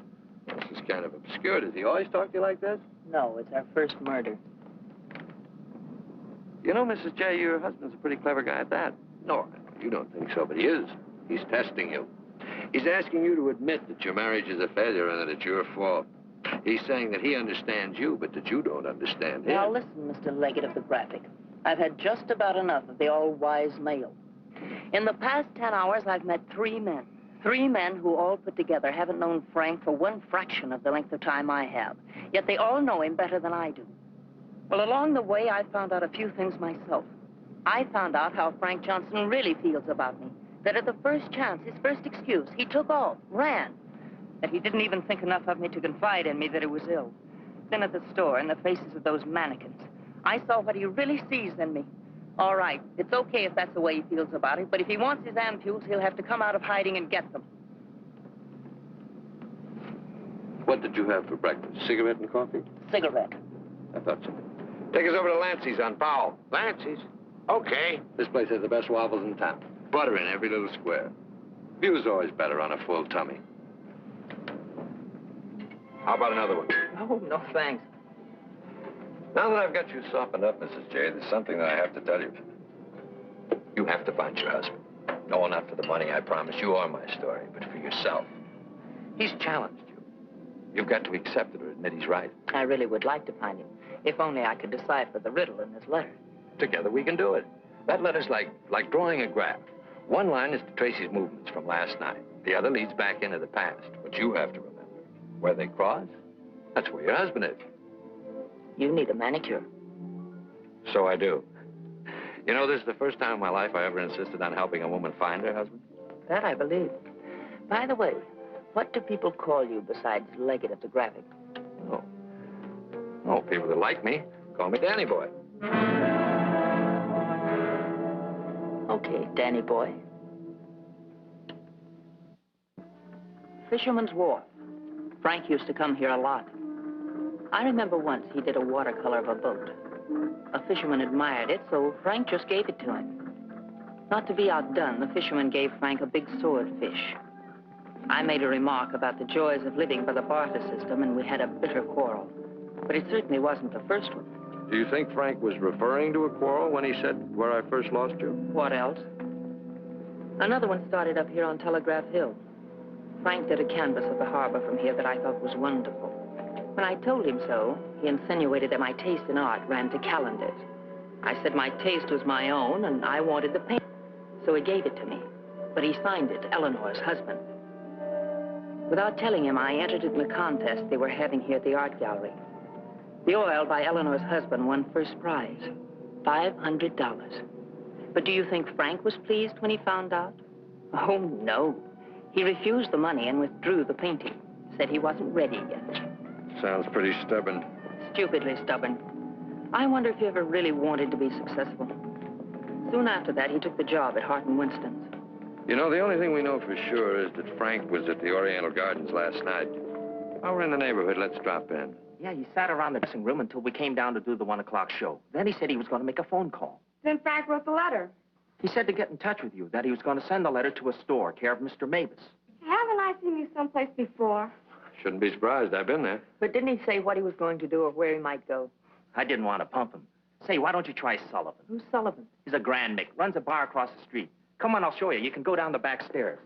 [SPEAKER 3] This is kind of obscure. Does he always talk to you like this?
[SPEAKER 5] No, it's our first murder.
[SPEAKER 3] You know, Mrs. J., your husband's a pretty clever guy at that. No, you don't think so, but he is. He's testing you. He's asking you to admit that your marriage is a failure and that it's your fault. He's saying that he understands you, but that you don't understand him.
[SPEAKER 5] Now, listen, Mr. Leggett of the Graphic. I've had just about enough of the all-wise male. In the past 10 hours, I've met 3 men. 3 men who all put together haven't known Frank for 1 fraction of the length of time I have. Yet they all know him better than I do. Well, along the way, I found out a few things myself. I found out how Frank Johnson really feels about me. That at the first chance, his first excuse, he took off, ran. That he didn't even think enough of me to confide in me that he was ill. Then at the store, in the faces of those mannequins, I saw what he really sees in me. All right, it's okay if that's the way he feels about it, but if he wants his ampules, he'll have to come out of hiding and get them.
[SPEAKER 3] What did you have for breakfast? Cigarette and coffee?
[SPEAKER 5] Cigarette.
[SPEAKER 3] I thought so. Take us over to Lancey's on Powell.
[SPEAKER 4] Lancey's? Okay.
[SPEAKER 3] This place has the best waffles in town. Butter in every little square. View's always better on a full tummy. How about another one?
[SPEAKER 5] Oh, no, thanks.
[SPEAKER 3] Now that I've got you softened up, Mrs. J., there's something that I have to tell you. You have to find your husband. No, not for the money, I promise you, or my story, but for yourself. He's challenged you. You've got to accept it or admit he's right.
[SPEAKER 5] I really would like to find him, if only I could decipher the riddle in this letter.
[SPEAKER 3] Together we can do it. That letter's like drawing a graph. One line is to trace his movements from last night. The other leads back into the past. But you have to remember, where they cross, that's where your husband is.
[SPEAKER 5] You need a manicure.
[SPEAKER 3] So I do. You know, this is the first time in my life I ever insisted on helping a woman find her husband.
[SPEAKER 5] That I believe. By the way, what do people call you besides Leggett of the Graphic?
[SPEAKER 3] Oh, people that like me call me Danny Boy.
[SPEAKER 5] Okay, Danny Boy. Fisherman's Wharf. Frank used to come here a lot. I remember once he did a watercolor of a boat. A fisherman admired it, so Frank just gave it to him. Not to be outdone, the fisherman gave Frank a big swordfish. I made a remark about the joys of living by the barter system, and we had a bitter quarrel. But it certainly wasn't the first one.
[SPEAKER 3] Do you think Frank was referring to a quarrel when he said, where I first lost you?
[SPEAKER 5] What else? Another one started up here on Telegraph Hill. Frank did a canvas of the harbor from here that I thought was wonderful. When I told him so, he insinuated that my taste in art ran to calendars. I said my taste was my own, and I wanted the paint. So he gave it to me. But he signed it, Eleanor's husband. Without telling him, I entered in the contest they were having here at the art gallery. The oil by Eleanor's husband won first prize, $500. But do you think Frank was pleased when he found out? Oh, no. He refused the money and withdrew the painting, said he wasn't ready yet.
[SPEAKER 3] Sounds pretty stubborn.
[SPEAKER 5] Stupidly stubborn. I wonder if he ever really wanted to be successful. Soon after that, he took the job at Hart and Winston's.
[SPEAKER 3] You know, the only thing we know for sure is that Frank was at the Oriental Gardens last night. While we're in the neighborhood, let's drop in.
[SPEAKER 11] Yeah, he sat around the dressing room until we came down to do the 1 o'clock show. Then he said he was going to make a phone call.
[SPEAKER 10] Then Frank wrote the letter.
[SPEAKER 11] He said to get in touch with you, that he was going to send the letter to a store, care of Mr. Mavis.
[SPEAKER 10] Haven't I seen you someplace before?
[SPEAKER 3] Shouldn't be surprised. I've been there.
[SPEAKER 5] But didn't he say what he was going to do or where he might go?
[SPEAKER 11] I didn't want to pump him. Say, why don't you try Sullivan?
[SPEAKER 5] Who's Sullivan?
[SPEAKER 11] He's a grand Mick, runs a bar across the street. Come on, I'll show you. You can go down the back stairs.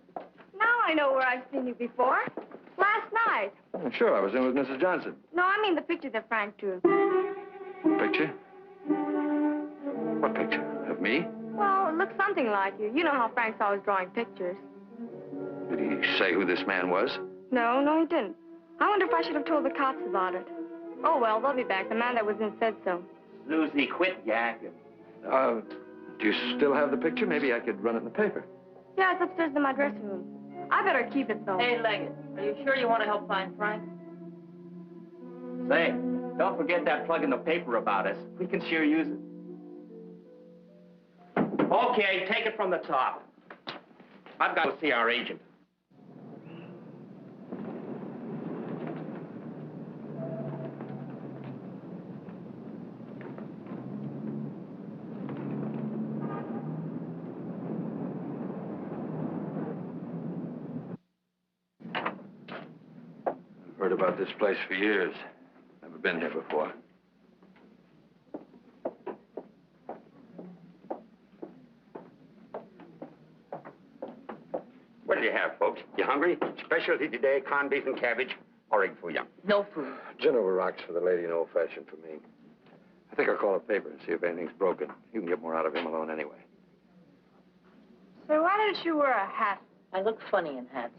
[SPEAKER 10] Now I know where I've seen you before. Last night.
[SPEAKER 3] Oh, sure, I was in with Mrs. Johnson.
[SPEAKER 10] No, I mean the picture that Frank drew.
[SPEAKER 3] Picture? What picture? Of me?
[SPEAKER 10] Well, it looks something like you. You know how Frank's always drawing pictures.
[SPEAKER 3] Did he say who this man was?
[SPEAKER 10] No, he didn't. I wonder if I should have told the cops about it. Oh, well, they'll be back. The man that was in said so.
[SPEAKER 11] Susie, quit yakking.
[SPEAKER 3] Do you still have the picture? Maybe I could run it in the paper.
[SPEAKER 10] Yeah, it's upstairs in my dressing room. I better keep it, though.
[SPEAKER 5] Hey, Leggett, are you sure you want to help find Frank?
[SPEAKER 11] Say, don't forget that plug in the paper about us. We can sure use it. Okay, take it from the top. I've got to see our agent.
[SPEAKER 3] Heard about this place for years. Never been here before.
[SPEAKER 4] What do you have, folks? You hungry? Specialty today, corned beef and cabbage, or egg foo young.
[SPEAKER 5] No food.
[SPEAKER 3] Gin over rocks for the lady and old-fashioned for me. I think I'll call a paper and see if anything's broken. You can get more out of him alone anyway.
[SPEAKER 10] So why didn't you wear a hat?
[SPEAKER 5] I look funny in hats.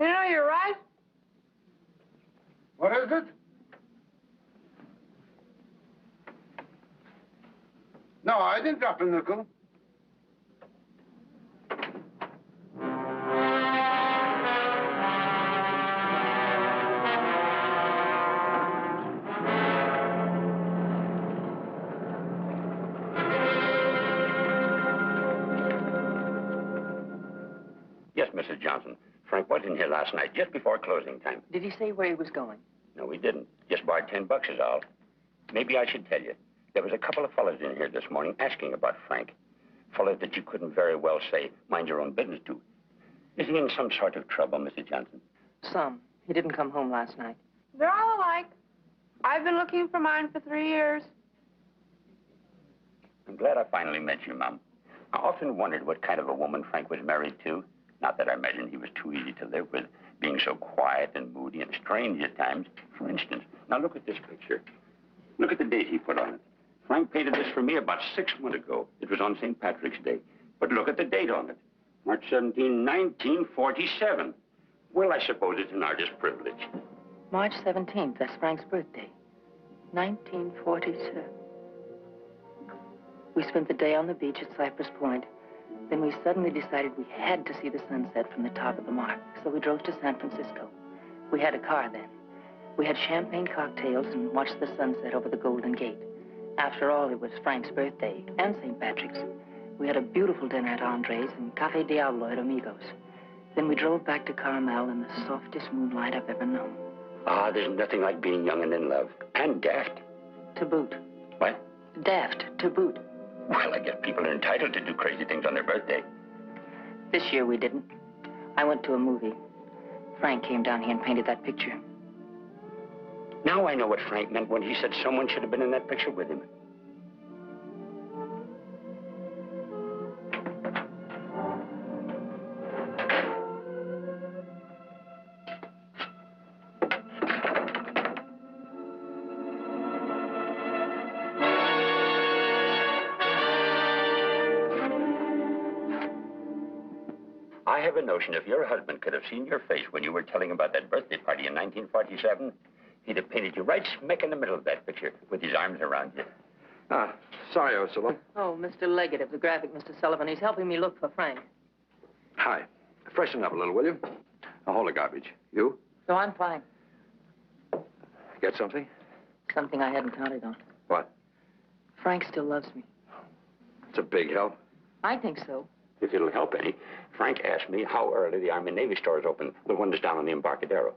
[SPEAKER 10] You know, you're right.
[SPEAKER 1] What is it? No, I didn't drop a nickel.
[SPEAKER 4] Yes, Mrs. Johnson. Frank was in here last night, just before closing time.
[SPEAKER 5] Did he say where he was going?
[SPEAKER 4] No, he didn't. Just borrowed $10 is all. Maybe I should tell you. There was a couple of fellas in here this morning asking about Frank. Fellas that you couldn't very well say, mind your own business to. Is he in some sort of trouble, Mrs. Johnson?
[SPEAKER 5] Some. He didn't come home last night.
[SPEAKER 10] They're all alike. I've been looking for mine for 3 years.
[SPEAKER 4] I'm glad I finally met you, Mom. I often wondered what kind of a woman Frank was married to. Not that I imagined he was too easy to live with, being so quiet and moody and strange at times. For instance, now look at this picture. Look at the date he put on it. Frank painted this for me about 6 months ago. It was on St. Patrick's Day. But look at the date on it. March 17, 1947. Well, I suppose it's an artist's privilege.
[SPEAKER 5] March 17th, that's Frank's birthday. 1947. We spent the day on the beach at Cypress Point. Then we suddenly decided we had to see the sunset from the top of the mark. So we drove to San Francisco. We had a car then. We had champagne cocktails and watched the sunset over the Golden Gate. After all, it was Frank's birthday and St. Patrick's. We had a beautiful dinner at Andre's and Cafe Diablo at Amigos. Then we drove back to Carmel in the softest moonlight I've ever known.
[SPEAKER 4] Ah, there's nothing like being young and in love. And daft.
[SPEAKER 5] To boot.
[SPEAKER 4] What?
[SPEAKER 5] Daft, to boot.
[SPEAKER 4] Well, I guess people are entitled to do crazy things on their birthday.
[SPEAKER 5] This year we didn't. I went to a movie. Frank came down here and painted that picture.
[SPEAKER 4] Now I know what Frank meant when he said someone should have been in that picture with him. I have a notion if your husband could have seen your face when you were telling about that birthday party in 1947, he'd have painted you right smack in the middle of that picture with his arms around you.
[SPEAKER 3] Ah, sorry I was so long.
[SPEAKER 5] Oh, Mr. Leggett of the graphic, Mr. Sullivan. He's helping me look for Frank.
[SPEAKER 3] Hi. Freshen up a little, will you? Now, hold the garbage. You?
[SPEAKER 5] So I'm fine.
[SPEAKER 3] Get something?
[SPEAKER 5] Something I hadn't counted on.
[SPEAKER 3] What?
[SPEAKER 5] Frank still loves me.
[SPEAKER 3] It's a big help.
[SPEAKER 5] I think so.
[SPEAKER 4] If it'll help any, Frank asked me how early the Army and Navy store is open, the one that's down on the Embarcadero.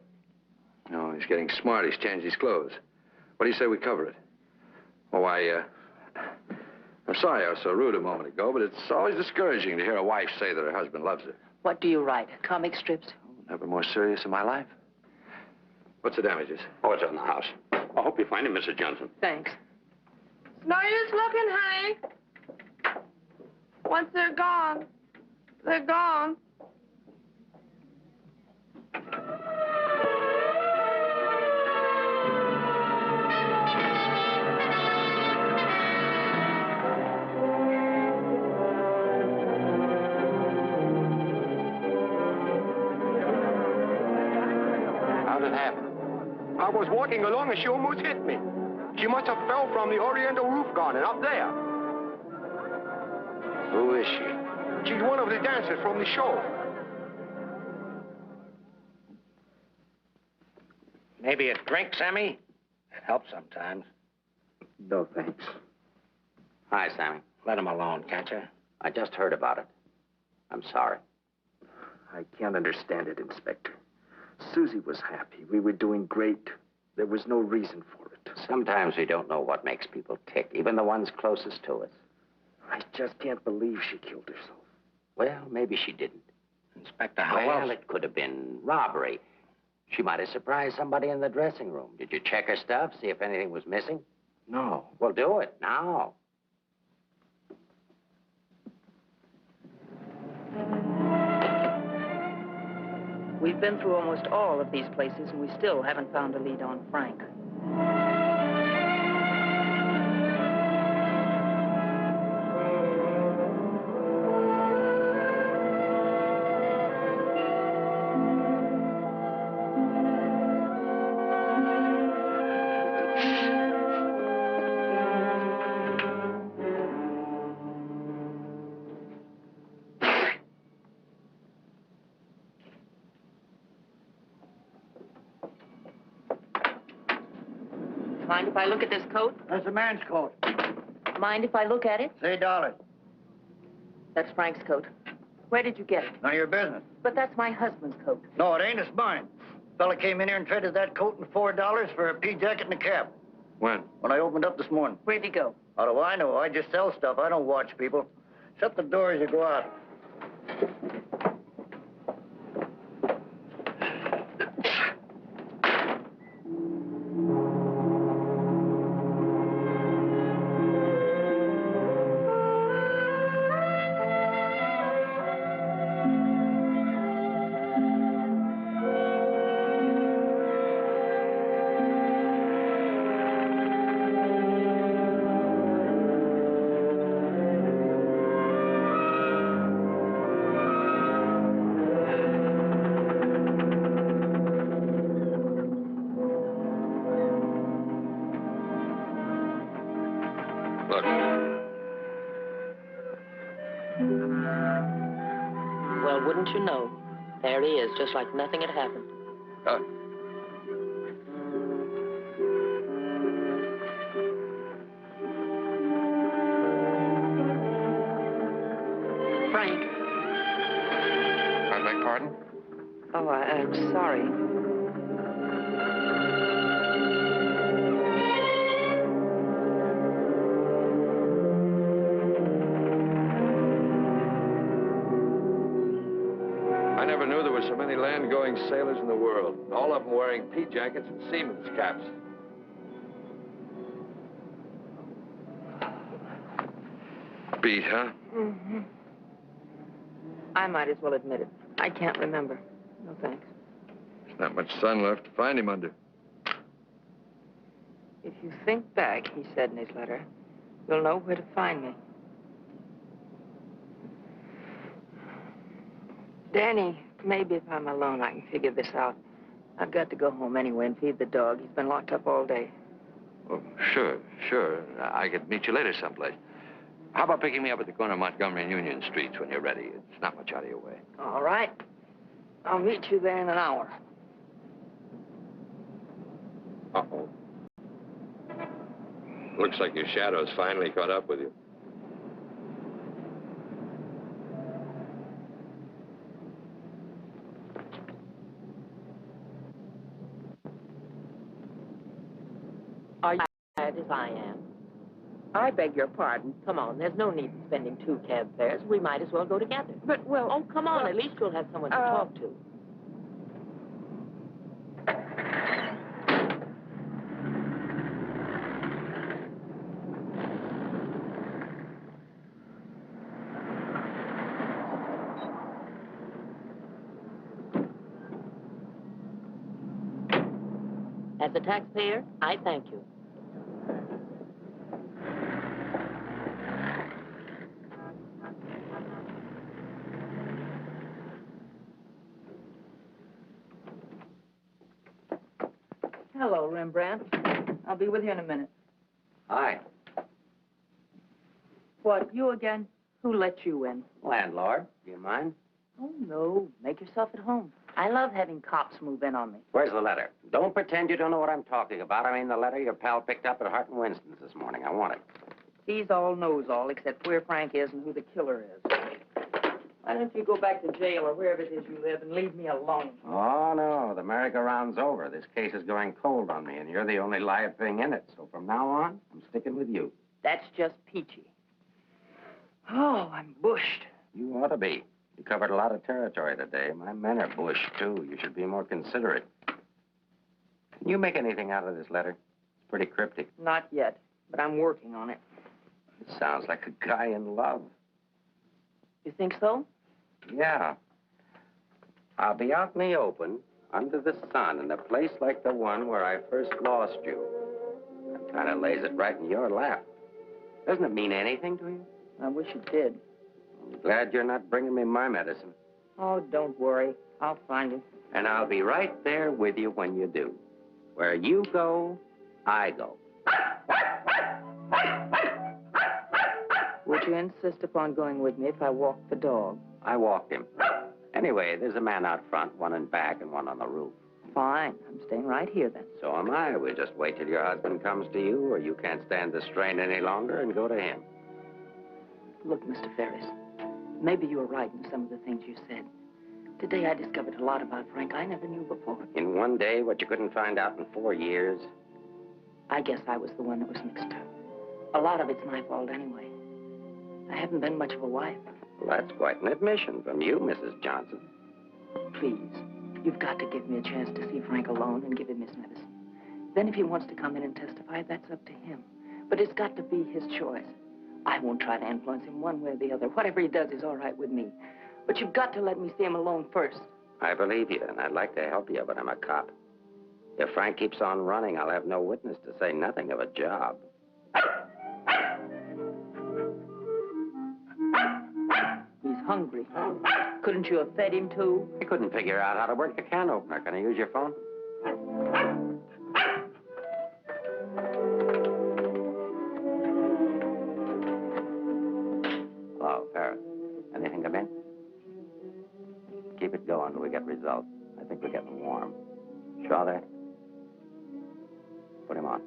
[SPEAKER 3] No, he's getting smart. He's changed his clothes. What do you say we cover it? Oh, I'm sorry I was so rude a moment ago, but it's always discouraging to hear a wife say that her husband loves her.
[SPEAKER 5] What do you write? Comic strips?
[SPEAKER 3] Never more serious in my life. What's the damages?
[SPEAKER 4] Oh, it's on the house. I hope you find him, Mrs. Johnson.
[SPEAKER 5] Thanks.
[SPEAKER 10] It's no use looking, honey. Once they're gone, they're gone.
[SPEAKER 4] How'd it happen?
[SPEAKER 9] I was walking along and she almost hit me. She must have fell from the Oriental roof garden up there.
[SPEAKER 4] Who is she?
[SPEAKER 9] She's one of the dancers from the show.
[SPEAKER 6] Maybe a drink, Sammy? It helps sometimes.
[SPEAKER 7] No, thanks.
[SPEAKER 4] Hi, Sammy.
[SPEAKER 6] Let him alone, can't you?
[SPEAKER 4] I just heard about it. I'm sorry.
[SPEAKER 7] I can't understand it, Inspector. Susie was happy. We were doing great. There was no reason for it.
[SPEAKER 4] Sometimes we don't know what makes people tick, even the ones closest to us.
[SPEAKER 7] I just can't believe she killed herself.
[SPEAKER 4] Well, maybe she didn't.
[SPEAKER 6] Inspector, how
[SPEAKER 4] Well,
[SPEAKER 6] else?
[SPEAKER 4] it could have been robbery. She might have surprised somebody in the dressing room. Did you check her stuff, see if anything was missing?
[SPEAKER 7] No.
[SPEAKER 4] Well, do it now.
[SPEAKER 5] We've been through almost all of these places, and we still haven't found a lead on Frank. Mind if I look at this coat?
[SPEAKER 6] That's a man's coat.
[SPEAKER 5] Mind if I look at it?
[SPEAKER 6] Say $1.
[SPEAKER 5] That's Frank's coat. Where did you get it?
[SPEAKER 6] None of your business.
[SPEAKER 5] But that's my husband's coat.
[SPEAKER 6] No, it ain't. It's mine. Fella came in here and traded that coat and $4 for a pea jacket and a cap.
[SPEAKER 3] When?
[SPEAKER 6] When I opened up this morning.
[SPEAKER 5] Where'd he go?
[SPEAKER 6] How do I know? I just sell stuff. I don't watch people. Shut the door as you go out.
[SPEAKER 3] Look.
[SPEAKER 5] Well, wouldn't you know? There he is, just like nothing had happened. Frank.
[SPEAKER 3] I beg pardon?
[SPEAKER 5] Oh, I'm sorry.
[SPEAKER 3] I never knew there were so many land-going sailors in the world. All of them wearing pea jackets and seamen's caps. Beat, huh?
[SPEAKER 5] Mm-hmm. I might as well admit it. I can't remember. No thanks.
[SPEAKER 3] There's not much sun left to find him under.
[SPEAKER 5] If you think back, he said in his letter, you'll know where to find me. Danny, maybe if I'm alone, I can figure this out. I've got to go home anyway and feed the dog. He's been locked up all day.
[SPEAKER 3] Oh, sure. I could meet you later someplace. How about picking me up at the corner of Montgomery and Union Streets when you're ready? It's not much out of your way.
[SPEAKER 5] All right. I'll meet you there in an hour.
[SPEAKER 3] Uh-oh. Looks like your shadow's finally caught up with you.
[SPEAKER 12] Are you as I am? I beg your pardon. Come on, there's no need in spending 2 cab fares. We might as well go together.
[SPEAKER 5] But, well...
[SPEAKER 12] Oh, come on. At least you'll have someone to talk to. As a taxpayer, I thank you.
[SPEAKER 5] Hello, Rembrandt. I'll be with you in a minute.
[SPEAKER 4] Hi.
[SPEAKER 5] What, you again? Who let you in?
[SPEAKER 4] Landlord, do you mind?
[SPEAKER 5] Oh, no. Make yourself at home. I love having cops move in on me.
[SPEAKER 4] Where's the letter? Don't pretend you don't know what I'm talking about. I mean the letter your pal picked up at Hart and Winston's this morning. I want it.
[SPEAKER 5] He's all knows all, except where Frank is and who the killer is. Why don't you go back to jail or wherever it is you live and leave me alone?
[SPEAKER 4] Oh, no. The merry-go-round's over. This case is going cold on me, and you're the only live thing in it. So from now on, I'm sticking with you.
[SPEAKER 5] That's just peachy. Oh, I'm bushed.
[SPEAKER 4] You ought to be. You covered a lot of territory today. My men are bushed, too. You should be more considerate. Can you make anything out of this letter? It's pretty cryptic.
[SPEAKER 5] Not yet, but I'm working on it.
[SPEAKER 4] It sounds like a guy in love.
[SPEAKER 5] You think so?
[SPEAKER 4] Yeah. I'll be out in the open, under the sun, in a place like the one where I first lost you. That kind of lays it right in your lap. Doesn't it mean anything to you?
[SPEAKER 5] I wish it did.
[SPEAKER 4] I'm glad you're not bringing me my medicine.
[SPEAKER 5] Oh, don't worry. I'll find you.
[SPEAKER 4] And I'll be right there with you when you do. Where you go, I go.
[SPEAKER 5] Would you insist upon going with me if I walk the dog?
[SPEAKER 4] I walked him. Anyway, there's a man out front, one in back, and one on the roof.
[SPEAKER 5] Fine. I'm staying right here, then.
[SPEAKER 4] So am I. We'll just wait till your husband comes to you, or you can't stand the strain any longer, and go to him.
[SPEAKER 5] Look, Mr. Ferris, maybe you were right in some of the things you said. Today I discovered a lot about Frank I never knew before.
[SPEAKER 4] In one day, what you couldn't find out in 4 years?
[SPEAKER 5] I guess I was the one that was mixed up. A lot of it's my fault anyway. I haven't been much of a wife.
[SPEAKER 4] Well, that's quite an admission from you, Mrs. Johnson.
[SPEAKER 5] Please, you've got to give me a chance to see Frank alone and give him his medicine. Then if he wants to come in and testify, that's up to him. But it's got to be his choice. I won't try to influence him one way or the other. Whatever he does is all right with me. But you've got to let me see him alone first.
[SPEAKER 4] I believe you, and I'd like to help you, but I'm a cop. If Frank keeps on running, I'll have no witness to say nothing of a job.
[SPEAKER 5] He's hungry. Couldn't you have fed him, too?
[SPEAKER 4] I couldn't figure out how to work the can opener. Can I use your phone? Hello, Paris. Anything come in? Keep it going till we get results. I think we're getting warm. Shaw there? Put him on.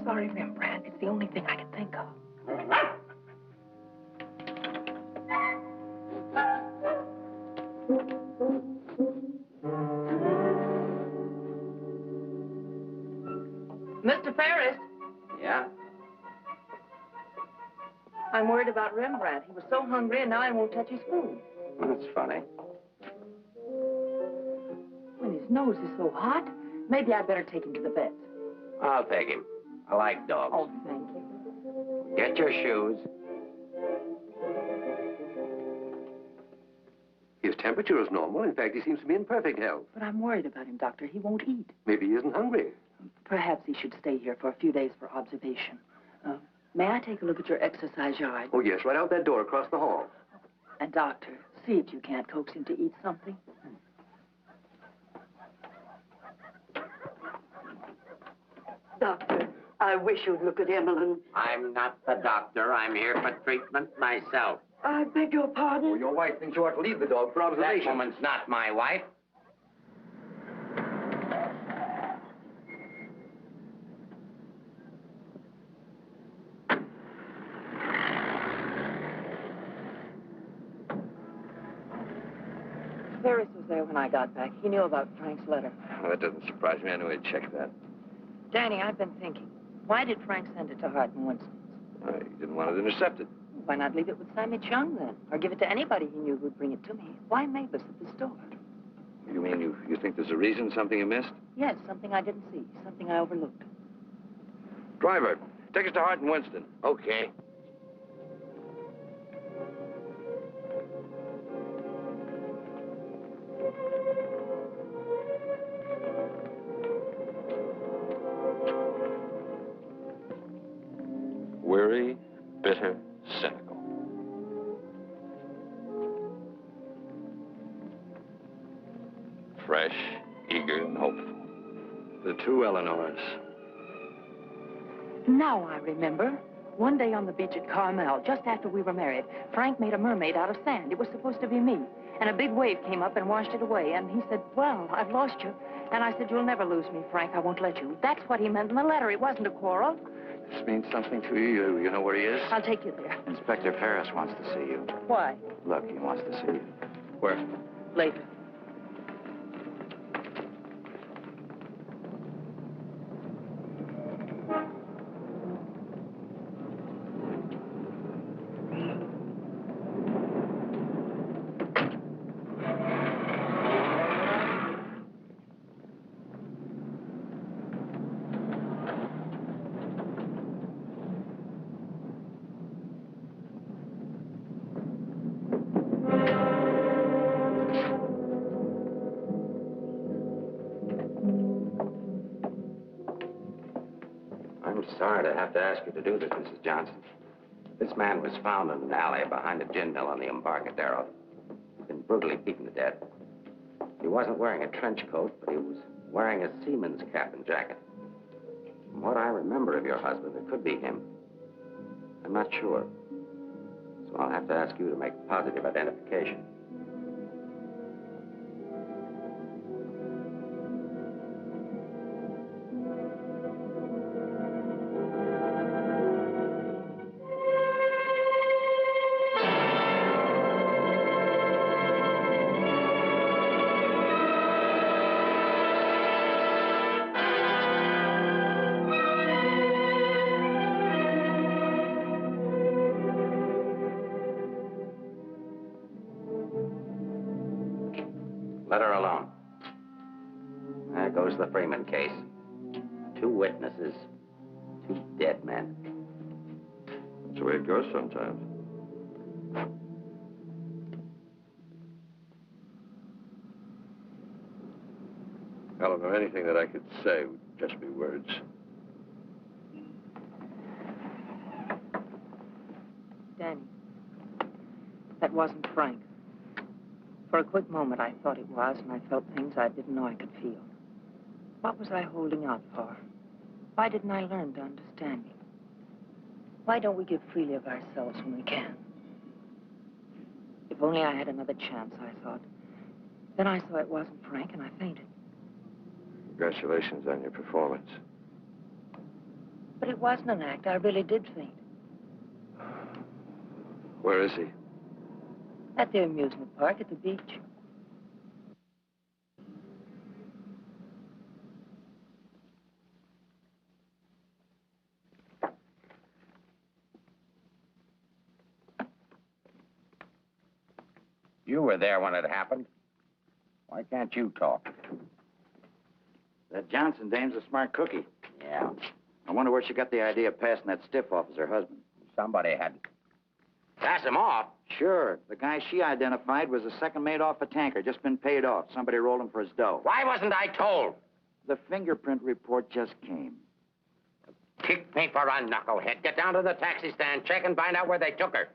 [SPEAKER 5] Sorry, Rembrandt. It's the only thing I can think of. Mr. Ferris. I'm worried about Rembrandt. He was so hungry, and now he won't touch his food.
[SPEAKER 1] That's funny.
[SPEAKER 5] When his nose is so hot, maybe I'd better take him to the vet.
[SPEAKER 4] I'll take him. I like dogs.
[SPEAKER 5] Oh, thank you.
[SPEAKER 4] Get your shoes.
[SPEAKER 13] His temperature is normal. In fact, he seems to be in perfect health.
[SPEAKER 5] But I'm worried about him, Doctor. He won't eat.
[SPEAKER 13] Maybe he isn't hungry.
[SPEAKER 5] Perhaps he should stay here for a few days for observation. May I take a look at your exercise yard?
[SPEAKER 13] Oh, yes, right out that door across the hall.
[SPEAKER 5] And, Doctor, see if you can't coax him to eat something.
[SPEAKER 14] Doctor, I wish you'd look at Emmeline.
[SPEAKER 4] I'm not the doctor. I'm here for treatment myself.
[SPEAKER 14] I beg your pardon?
[SPEAKER 13] Oh, your wife thinks you ought to leave the dog for observation.
[SPEAKER 4] That woman's not my wife.
[SPEAKER 5] Ferris was there when I got back. He knew about Frank's letter.
[SPEAKER 3] Well, that doesn't surprise me. I knew he'd check that.
[SPEAKER 5] Danny, I've been thinking. Why did Frank send it to Hart and Winston?
[SPEAKER 3] He didn't want it intercepted.
[SPEAKER 5] Why not leave it with Sammy Chung, then? Or give it to anybody he knew who'd bring it to me? Why Mavis at the store?
[SPEAKER 3] You mean you think there's a reason, something you missed?
[SPEAKER 5] Yes, something I didn't see. Something I overlooked.
[SPEAKER 3] Driver, take us to Hart and Winston.
[SPEAKER 4] Okay.
[SPEAKER 2] Weary, bitter, cynical. Fresh, eager, and hopeful.
[SPEAKER 3] The two Eleanors.
[SPEAKER 5] Now I remember. One day on the beach at Carmel, just after we were married, Frank made a mermaid out of sand. It was supposed to be me. And a big wave came up and washed it away. And he said, well, I've lost you. And I said, you'll never lose me, Frank. I won't let you. That's what he meant in the letter. It wasn't a quarrel.
[SPEAKER 3] This means something to you. You know where he is?
[SPEAKER 5] I'll take you there.
[SPEAKER 6] Inspector Ferris wants to see you.
[SPEAKER 5] Why?
[SPEAKER 6] Look, he wants to see you.
[SPEAKER 3] Where?
[SPEAKER 5] Later.
[SPEAKER 4] I'm sorry to have to ask you to do this, Mrs. Johnson. This man was found in an alley behind a gin mill on the Embarcadero. He'd been brutally beaten to death. He wasn't wearing a trench coat, but he was wearing a seaman's cap and jacket. From what I remember of your husband, it could be him. I'm not sure. So I'll have to ask you to make positive identification. Let her alone. There goes the Freeman case. 2 witnesses, 2 dead men.
[SPEAKER 3] That's the way it goes sometimes. Eleanor, anything that I could say would just be words.
[SPEAKER 5] Danny, that wasn't Frank. For a quick moment, I thought it was, and I felt things I didn't know I could feel. What was I holding out for? Why didn't I learn to understand him? Why don't we give freely of ourselves when we can? If only I had another chance, I thought. Then I saw it wasn't Frank, and I fainted.
[SPEAKER 3] Congratulations on your performance.
[SPEAKER 5] But it wasn't an act. I really did faint.
[SPEAKER 3] Where is he?
[SPEAKER 5] At the amusement park at the beach.
[SPEAKER 4] You were there when it happened. Why can't you talk?
[SPEAKER 6] That Johnson dame's a smart cookie.
[SPEAKER 4] Yeah.
[SPEAKER 6] I wonder where she got the idea of passing that stiff off as her husband.
[SPEAKER 4] Somebody had to pass him off.
[SPEAKER 6] Sure. The guy she identified was a second mate off a tanker, just been paid off. Somebody rolled him for his dough.
[SPEAKER 4] Why wasn't I told?
[SPEAKER 6] The fingerprint report just came.
[SPEAKER 4] Kick me for a knucklehead. Get down to the taxi stand, check and find out where they took her.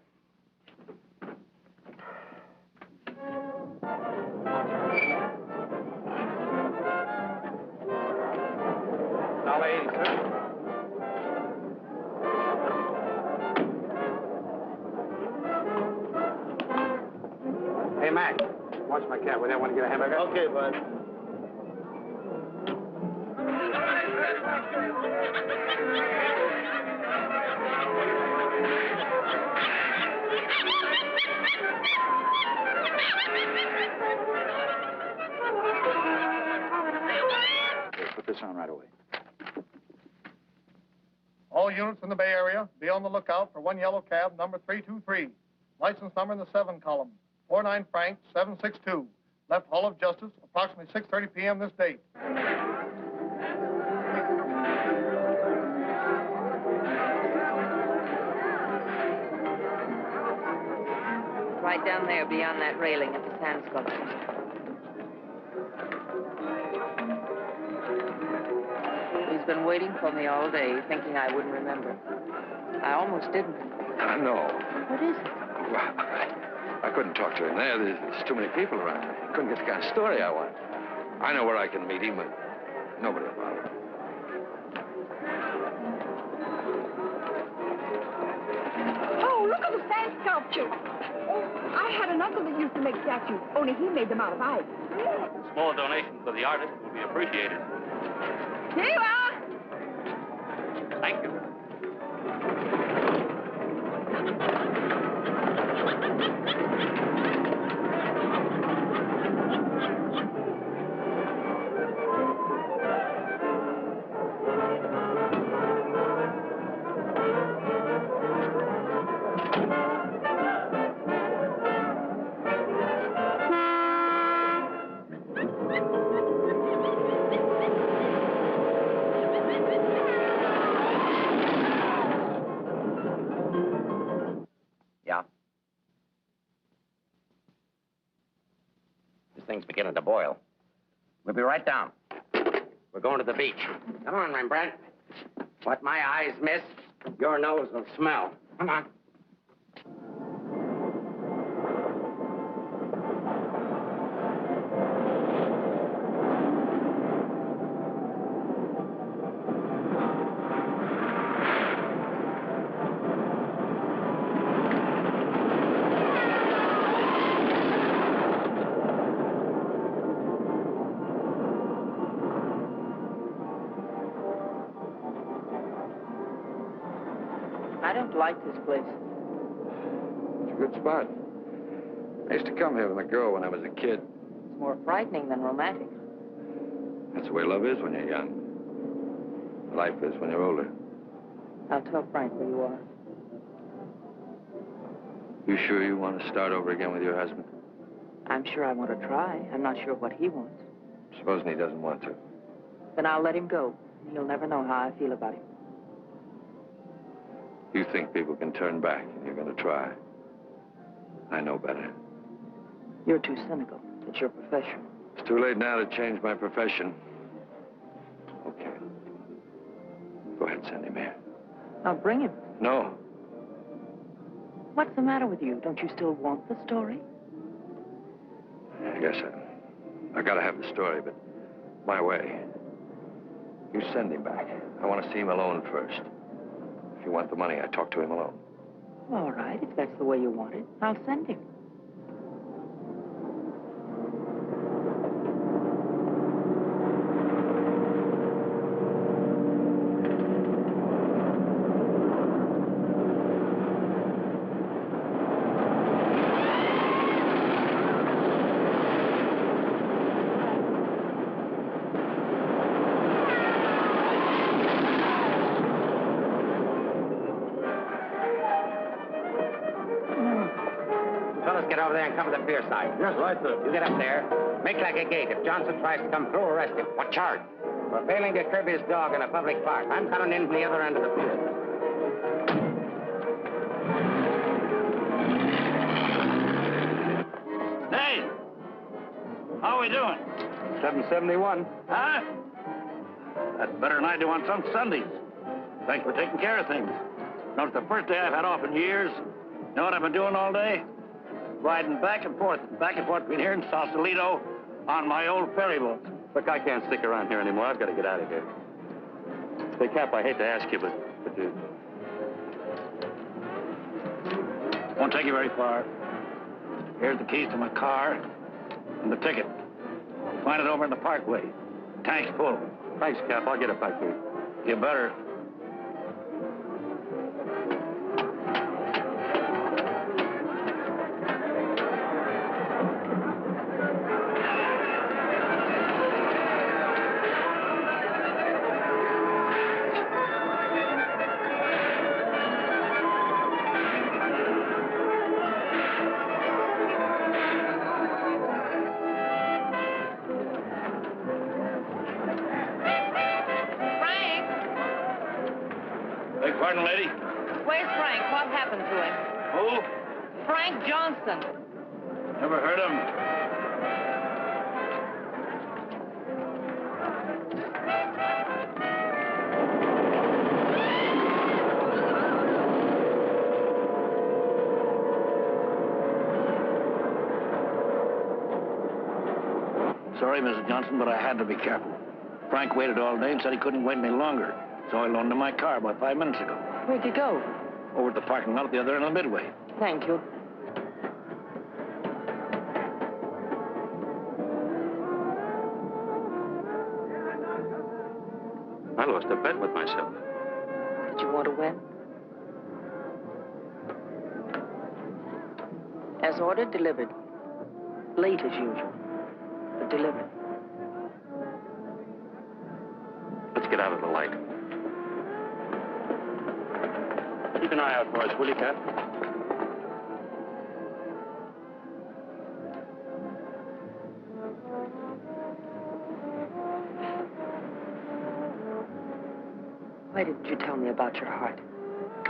[SPEAKER 8] $1.80, sir.
[SPEAKER 1] Hey, Mac, watch my cab. Will they want to get a hamburger?
[SPEAKER 9] Okay, bud.
[SPEAKER 6] Okay, put this on right away.
[SPEAKER 15] All units in the Bay Area, be on the lookout for one yellow cab, number 323. License number in the 7 column. 49 Frank 762. Left Hall of Justice, approximately 6:30 p.m. this date.
[SPEAKER 5] Right down there beyond that railing at the sand sculptures. He's been waiting for me all day, thinking I wouldn't remember. I almost didn't.
[SPEAKER 3] No.
[SPEAKER 5] What is it?
[SPEAKER 3] I couldn't talk to him there. There's too many people around. I couldn't get the kind of story I want. I know where I can meet him, but nobody will bother him.
[SPEAKER 10] Oh, look at the sand sculpture. I had an uncle that used to make statues, only he made them out of ice.
[SPEAKER 2] A small donation for the artist will be appreciated.
[SPEAKER 10] Here you are.
[SPEAKER 2] Thank you.
[SPEAKER 4] Yeah? This thing's beginning to boil. We'll be right down. We're going to the beach. Come on, Rembrandt. What my eyes miss, your nose will smell. Come on.
[SPEAKER 5] I don't like this place.
[SPEAKER 3] It's a good spot. I used to come here with a girl when I was a kid.
[SPEAKER 5] It's more frightening than romantic.
[SPEAKER 3] That's the way love is when you're young. Life is when you're older.
[SPEAKER 5] I'll tell Frank where you are.
[SPEAKER 3] You sure you want to start over again with your husband?
[SPEAKER 5] I'm sure I want to try. I'm not sure what he wants.
[SPEAKER 3] Supposing he doesn't want to.
[SPEAKER 5] Then I'll let him go. He'll never know how I feel about him.
[SPEAKER 3] You think people can turn back, and you're going to try. I know better.
[SPEAKER 5] You're too cynical. It's your profession.
[SPEAKER 3] It's too late now to change my profession. Okay. Go ahead, send him here.
[SPEAKER 5] I'll bring him.
[SPEAKER 3] No.
[SPEAKER 5] What's the matter with you? Don't you still want the story?
[SPEAKER 3] I guess I got to have the story, but my way. You send him back. I want to see him alone first. If you want the money, I talk to him alone.
[SPEAKER 5] All right, if that's the way you want it, I'll send him.
[SPEAKER 4] fellas get over there and cover the pier side.
[SPEAKER 8] Yes, right, sir.
[SPEAKER 4] You get up there. Make like a gate. If Johnson tries to come through, arrest him. What charge? For failing to curb his dog in a public park. I'm coming in from the other end of the pier.
[SPEAKER 8] Hey! How are we doing?
[SPEAKER 2] 771.
[SPEAKER 8] Huh? That's better than I do on some Sundays. Thanks for taking care of things. No, it's the first day I've had off in years. You know what I've been doing all day? Riding back and forth between here and Sausalito on my old ferry boat.
[SPEAKER 2] Look, I can't stick around here anymore. I've got to get out of here. Say, Cap, I hate to ask you, but
[SPEAKER 8] Won't take you very far. Here's the keys to my car and the ticket. Find it over in the parkway. Tank's full.
[SPEAKER 2] Thanks, Cap. I'll get it back to you.
[SPEAKER 8] You better. Beg pardon, lady?
[SPEAKER 12] Where's Frank? What happened to him?
[SPEAKER 8] Who?
[SPEAKER 12] Frank Johnson.
[SPEAKER 8] Never heard of him. Sorry, Mrs. Johnson, but I had to be careful. Frank waited all day and said he couldn't wait any longer. So I loaned him my car about 5 minutes ago.
[SPEAKER 12] Where'd you go?
[SPEAKER 8] Over at the parking lot at the other end of the Midway.
[SPEAKER 12] Thank you.
[SPEAKER 2] I lost a bet with myself.
[SPEAKER 12] Did you want to win? As ordered, delivered. Late as usual, but delivered.
[SPEAKER 2] Let's get out of the light. Keep an eye out for us, will you, Cap?
[SPEAKER 12] Why didn't you tell me about your heart?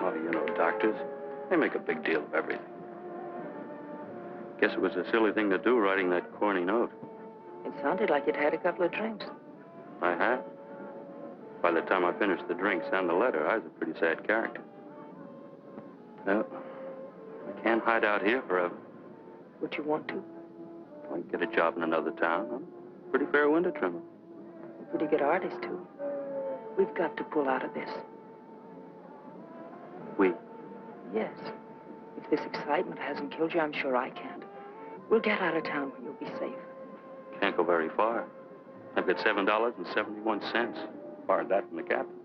[SPEAKER 2] Oh, you know, doctors, they make a big deal of everything. Guess it was a silly thing to do, writing that corny note.
[SPEAKER 12] It sounded like you'd had a couple of drinks.
[SPEAKER 2] I had. By the time I finished the drinks and the letter, I was a pretty sad character. Well, I can't hide out here forever.
[SPEAKER 12] Would you want to?
[SPEAKER 2] I can get a job in another town. I'm a pretty fair window trimmer.
[SPEAKER 12] Pretty good artist, too. We've got to pull out of this.
[SPEAKER 2] We?
[SPEAKER 12] Yes. If this excitement hasn't killed you, I'm sure I can't. We'll get out of town where you'll be safe.
[SPEAKER 2] Can't go very far. I've got $7.71. Borrowed that from the captain.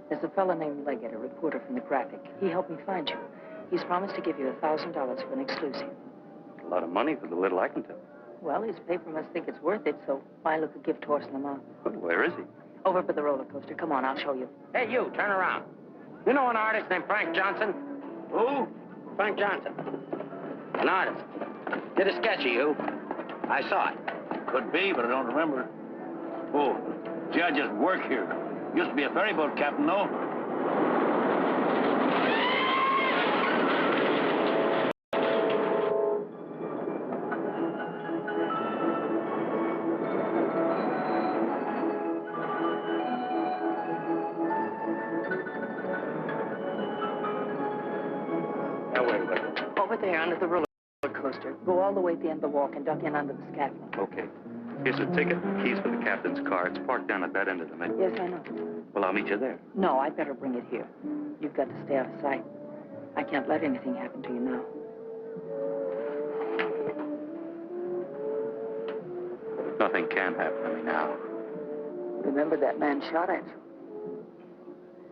[SPEAKER 12] There's a fellow named Leggett, a reporter from the Graphic. He helped me find you. He's promised to give you $1,000 for an exclusive.
[SPEAKER 2] A lot of money for the little I can tell.
[SPEAKER 12] Well, his paper must think it's worth it, so why look a gift horse in the mouth?
[SPEAKER 2] Well, where is he?
[SPEAKER 12] Over by the roller coaster. Come on, I'll show you.
[SPEAKER 4] Hey, you, turn around. You know an artist named Frank Johnson?
[SPEAKER 8] Who?
[SPEAKER 4] Frank Johnson. An artist. Did a sketch of you. I saw it.
[SPEAKER 8] Could be, but I don't remember. Oh, gee, I just work here. Used to be a ferry boat captain, though.
[SPEAKER 2] Now, wait.
[SPEAKER 12] Over there under the roller coaster. Go all the way at the end of the walk and duck in under the scaffolding.
[SPEAKER 2] Okay. Here's a ticket, keys for the captain's car. It's parked down at that end of the Midway.
[SPEAKER 12] Yes, I know.
[SPEAKER 2] Well, I'll meet you there.
[SPEAKER 12] No, I'd better bring it here. You've got to stay out of sight. I can't let anything happen to you now.
[SPEAKER 2] Nothing can happen to me now.
[SPEAKER 12] Remember that man shot at you?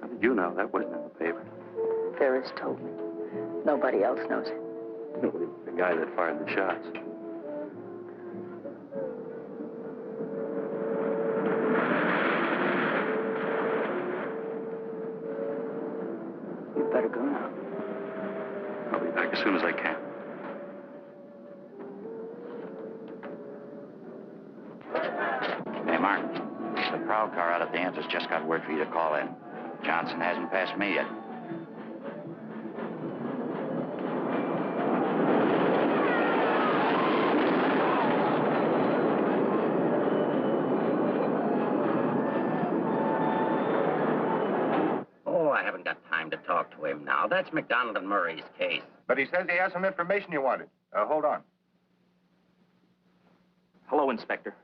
[SPEAKER 2] How did you know? That wasn't in the paper.
[SPEAKER 12] Ferris told me. Nobody else knows it.
[SPEAKER 2] No, the guy that fired the shots.
[SPEAKER 12] You'd better go now.
[SPEAKER 2] I'll be back as soon as I can.
[SPEAKER 6] but the aunt has just got word for you to call in. Johnson hasn't passed me yet.
[SPEAKER 4] Oh, I haven't got time to talk to him now. That's McDonald and Murray's case.
[SPEAKER 16] But he says he has some information you wanted. Hold on.
[SPEAKER 11] Hello, Inspector.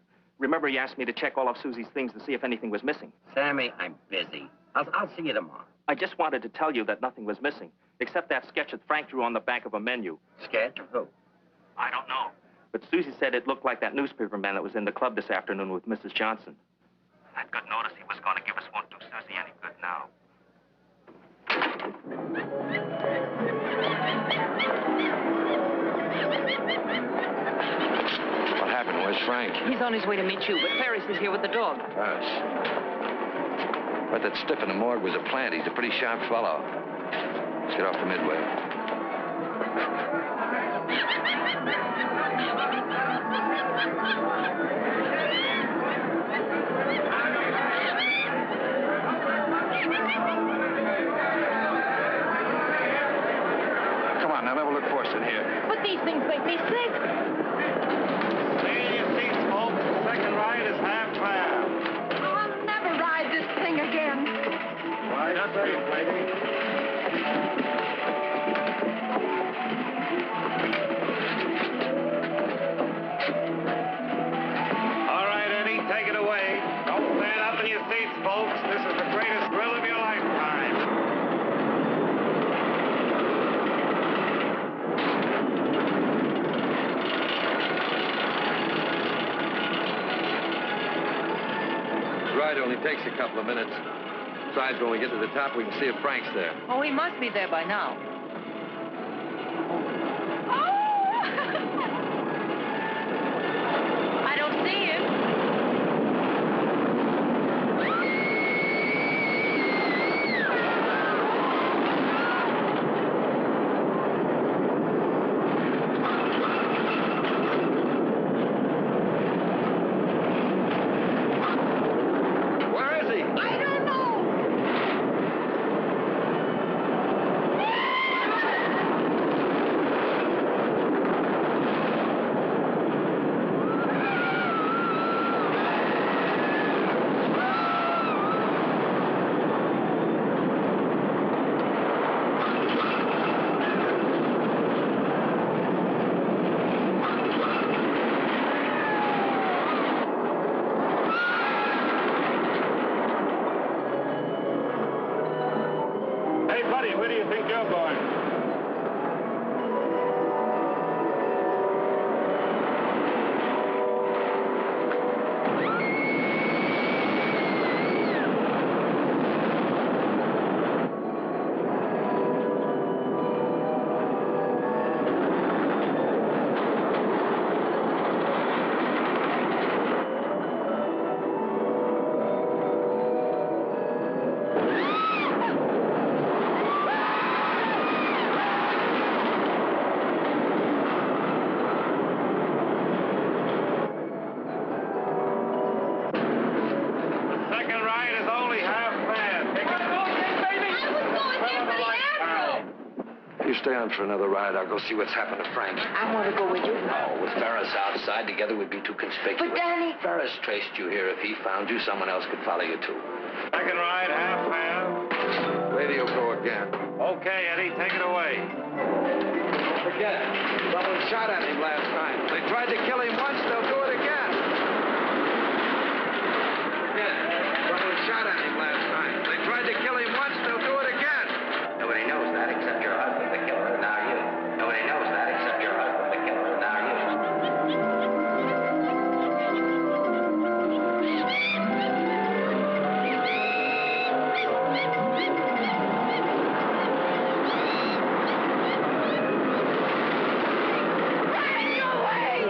[SPEAKER 11] Remember you asked me to check all of Susie's things to see if anything was missing?
[SPEAKER 4] Sammy, I'm busy. I'll see you tomorrow.
[SPEAKER 11] I just wanted to tell you that nothing was missing, except that sketch that Frank drew on the back of a menu.
[SPEAKER 4] Sketch of who?
[SPEAKER 11] I don't know. But Susie said it looked like that newspaper man that was in the club this afternoon with Mrs. Johnson. I'd got notice he was going to give us won't do Susie any good now.
[SPEAKER 3] What happened? Where's Frank?
[SPEAKER 17] He's on his way to meet you, but Ferris is here with the dog.
[SPEAKER 3] Ferris. But that stiff in the morgue was a plant. He's a pretty sharp fellow. Let's get off the Midway. Come on, now, never look forced in here.
[SPEAKER 17] But these things make me sick.
[SPEAKER 8] Stay in your seats, folks. The second ride is half fare.
[SPEAKER 10] I'll never ride this thing again.
[SPEAKER 8] Right up there, lady. All right, Eddie, take it away. Don't stand up in your seats, folks. This is the greatest thrill of your lifetime.
[SPEAKER 3] The ride only takes a couple of minutes. Besides, when we get to the top, we can see if Frank's there.
[SPEAKER 17] Oh, he must be there by now. I don't see him.
[SPEAKER 3] Where is he?
[SPEAKER 10] I don't know.
[SPEAKER 8] Hey, buddy, where do you think you're going? The second ride is only half fare. Take it
[SPEAKER 3] You stay on for another ride. I'll go see what's happened to Frank.
[SPEAKER 5] I want to go with you.
[SPEAKER 3] No, with Ferris outside, together we'd be too conspicuous.
[SPEAKER 5] But, Danny...
[SPEAKER 3] Ferris traced you here. If he found you, someone else could follow you, too.
[SPEAKER 8] Second ride, half fare.
[SPEAKER 3] Radio go again.
[SPEAKER 8] Okay, Eddie, take it away.
[SPEAKER 3] Don't forget, someone shot at him last night. They tried to kill him once, they'll do it again. Again, someone shot at him last night. They tried to kill him once, they'll do it again.
[SPEAKER 4] Nobody knows that except your husband, the killer, and now you. Nobody knows that except your husband, the killer, and now you.
[SPEAKER 10] Run away!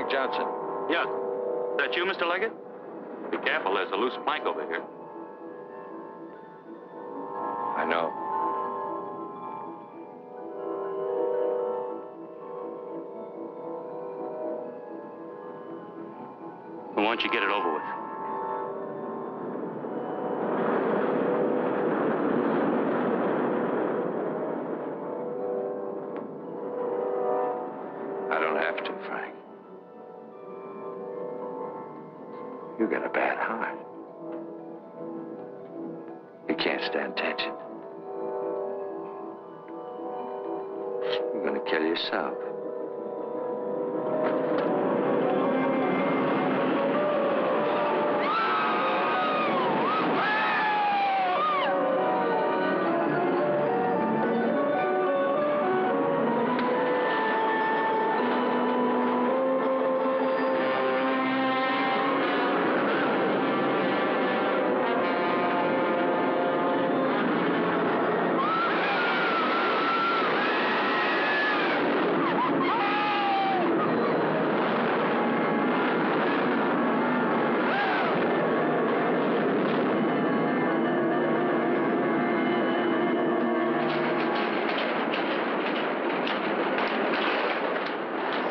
[SPEAKER 3] Frank Johnson.
[SPEAKER 2] Yes. Is that you, Mr. Leggett? Be careful, there's a loose plank over here.
[SPEAKER 3] I know.
[SPEAKER 2] Why don't you get it over with?
[SPEAKER 3] I don't have to, Frank. You got a bad heart. You can't stand tension. You're gonna kill yourself.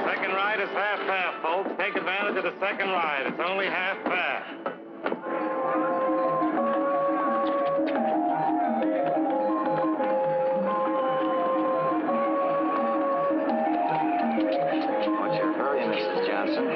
[SPEAKER 8] Second ride is half fare, folks. Take advantage of the second ride. It's only half fare.
[SPEAKER 6] What's your hurry, Mrs. Johnson?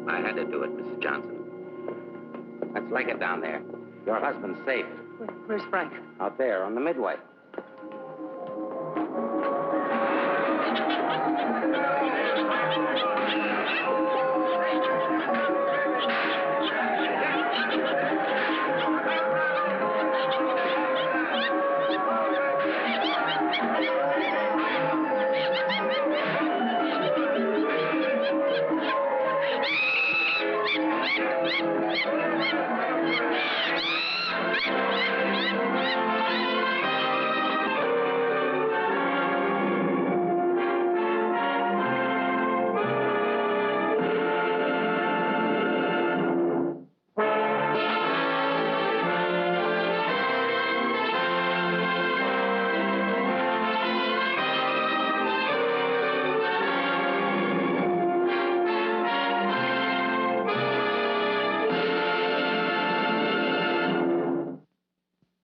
[SPEAKER 4] I had to do it, Mrs. Johnson. Let's leg it down there. Your husband's safe.
[SPEAKER 17] Where's Frank?
[SPEAKER 4] Out there on the midway.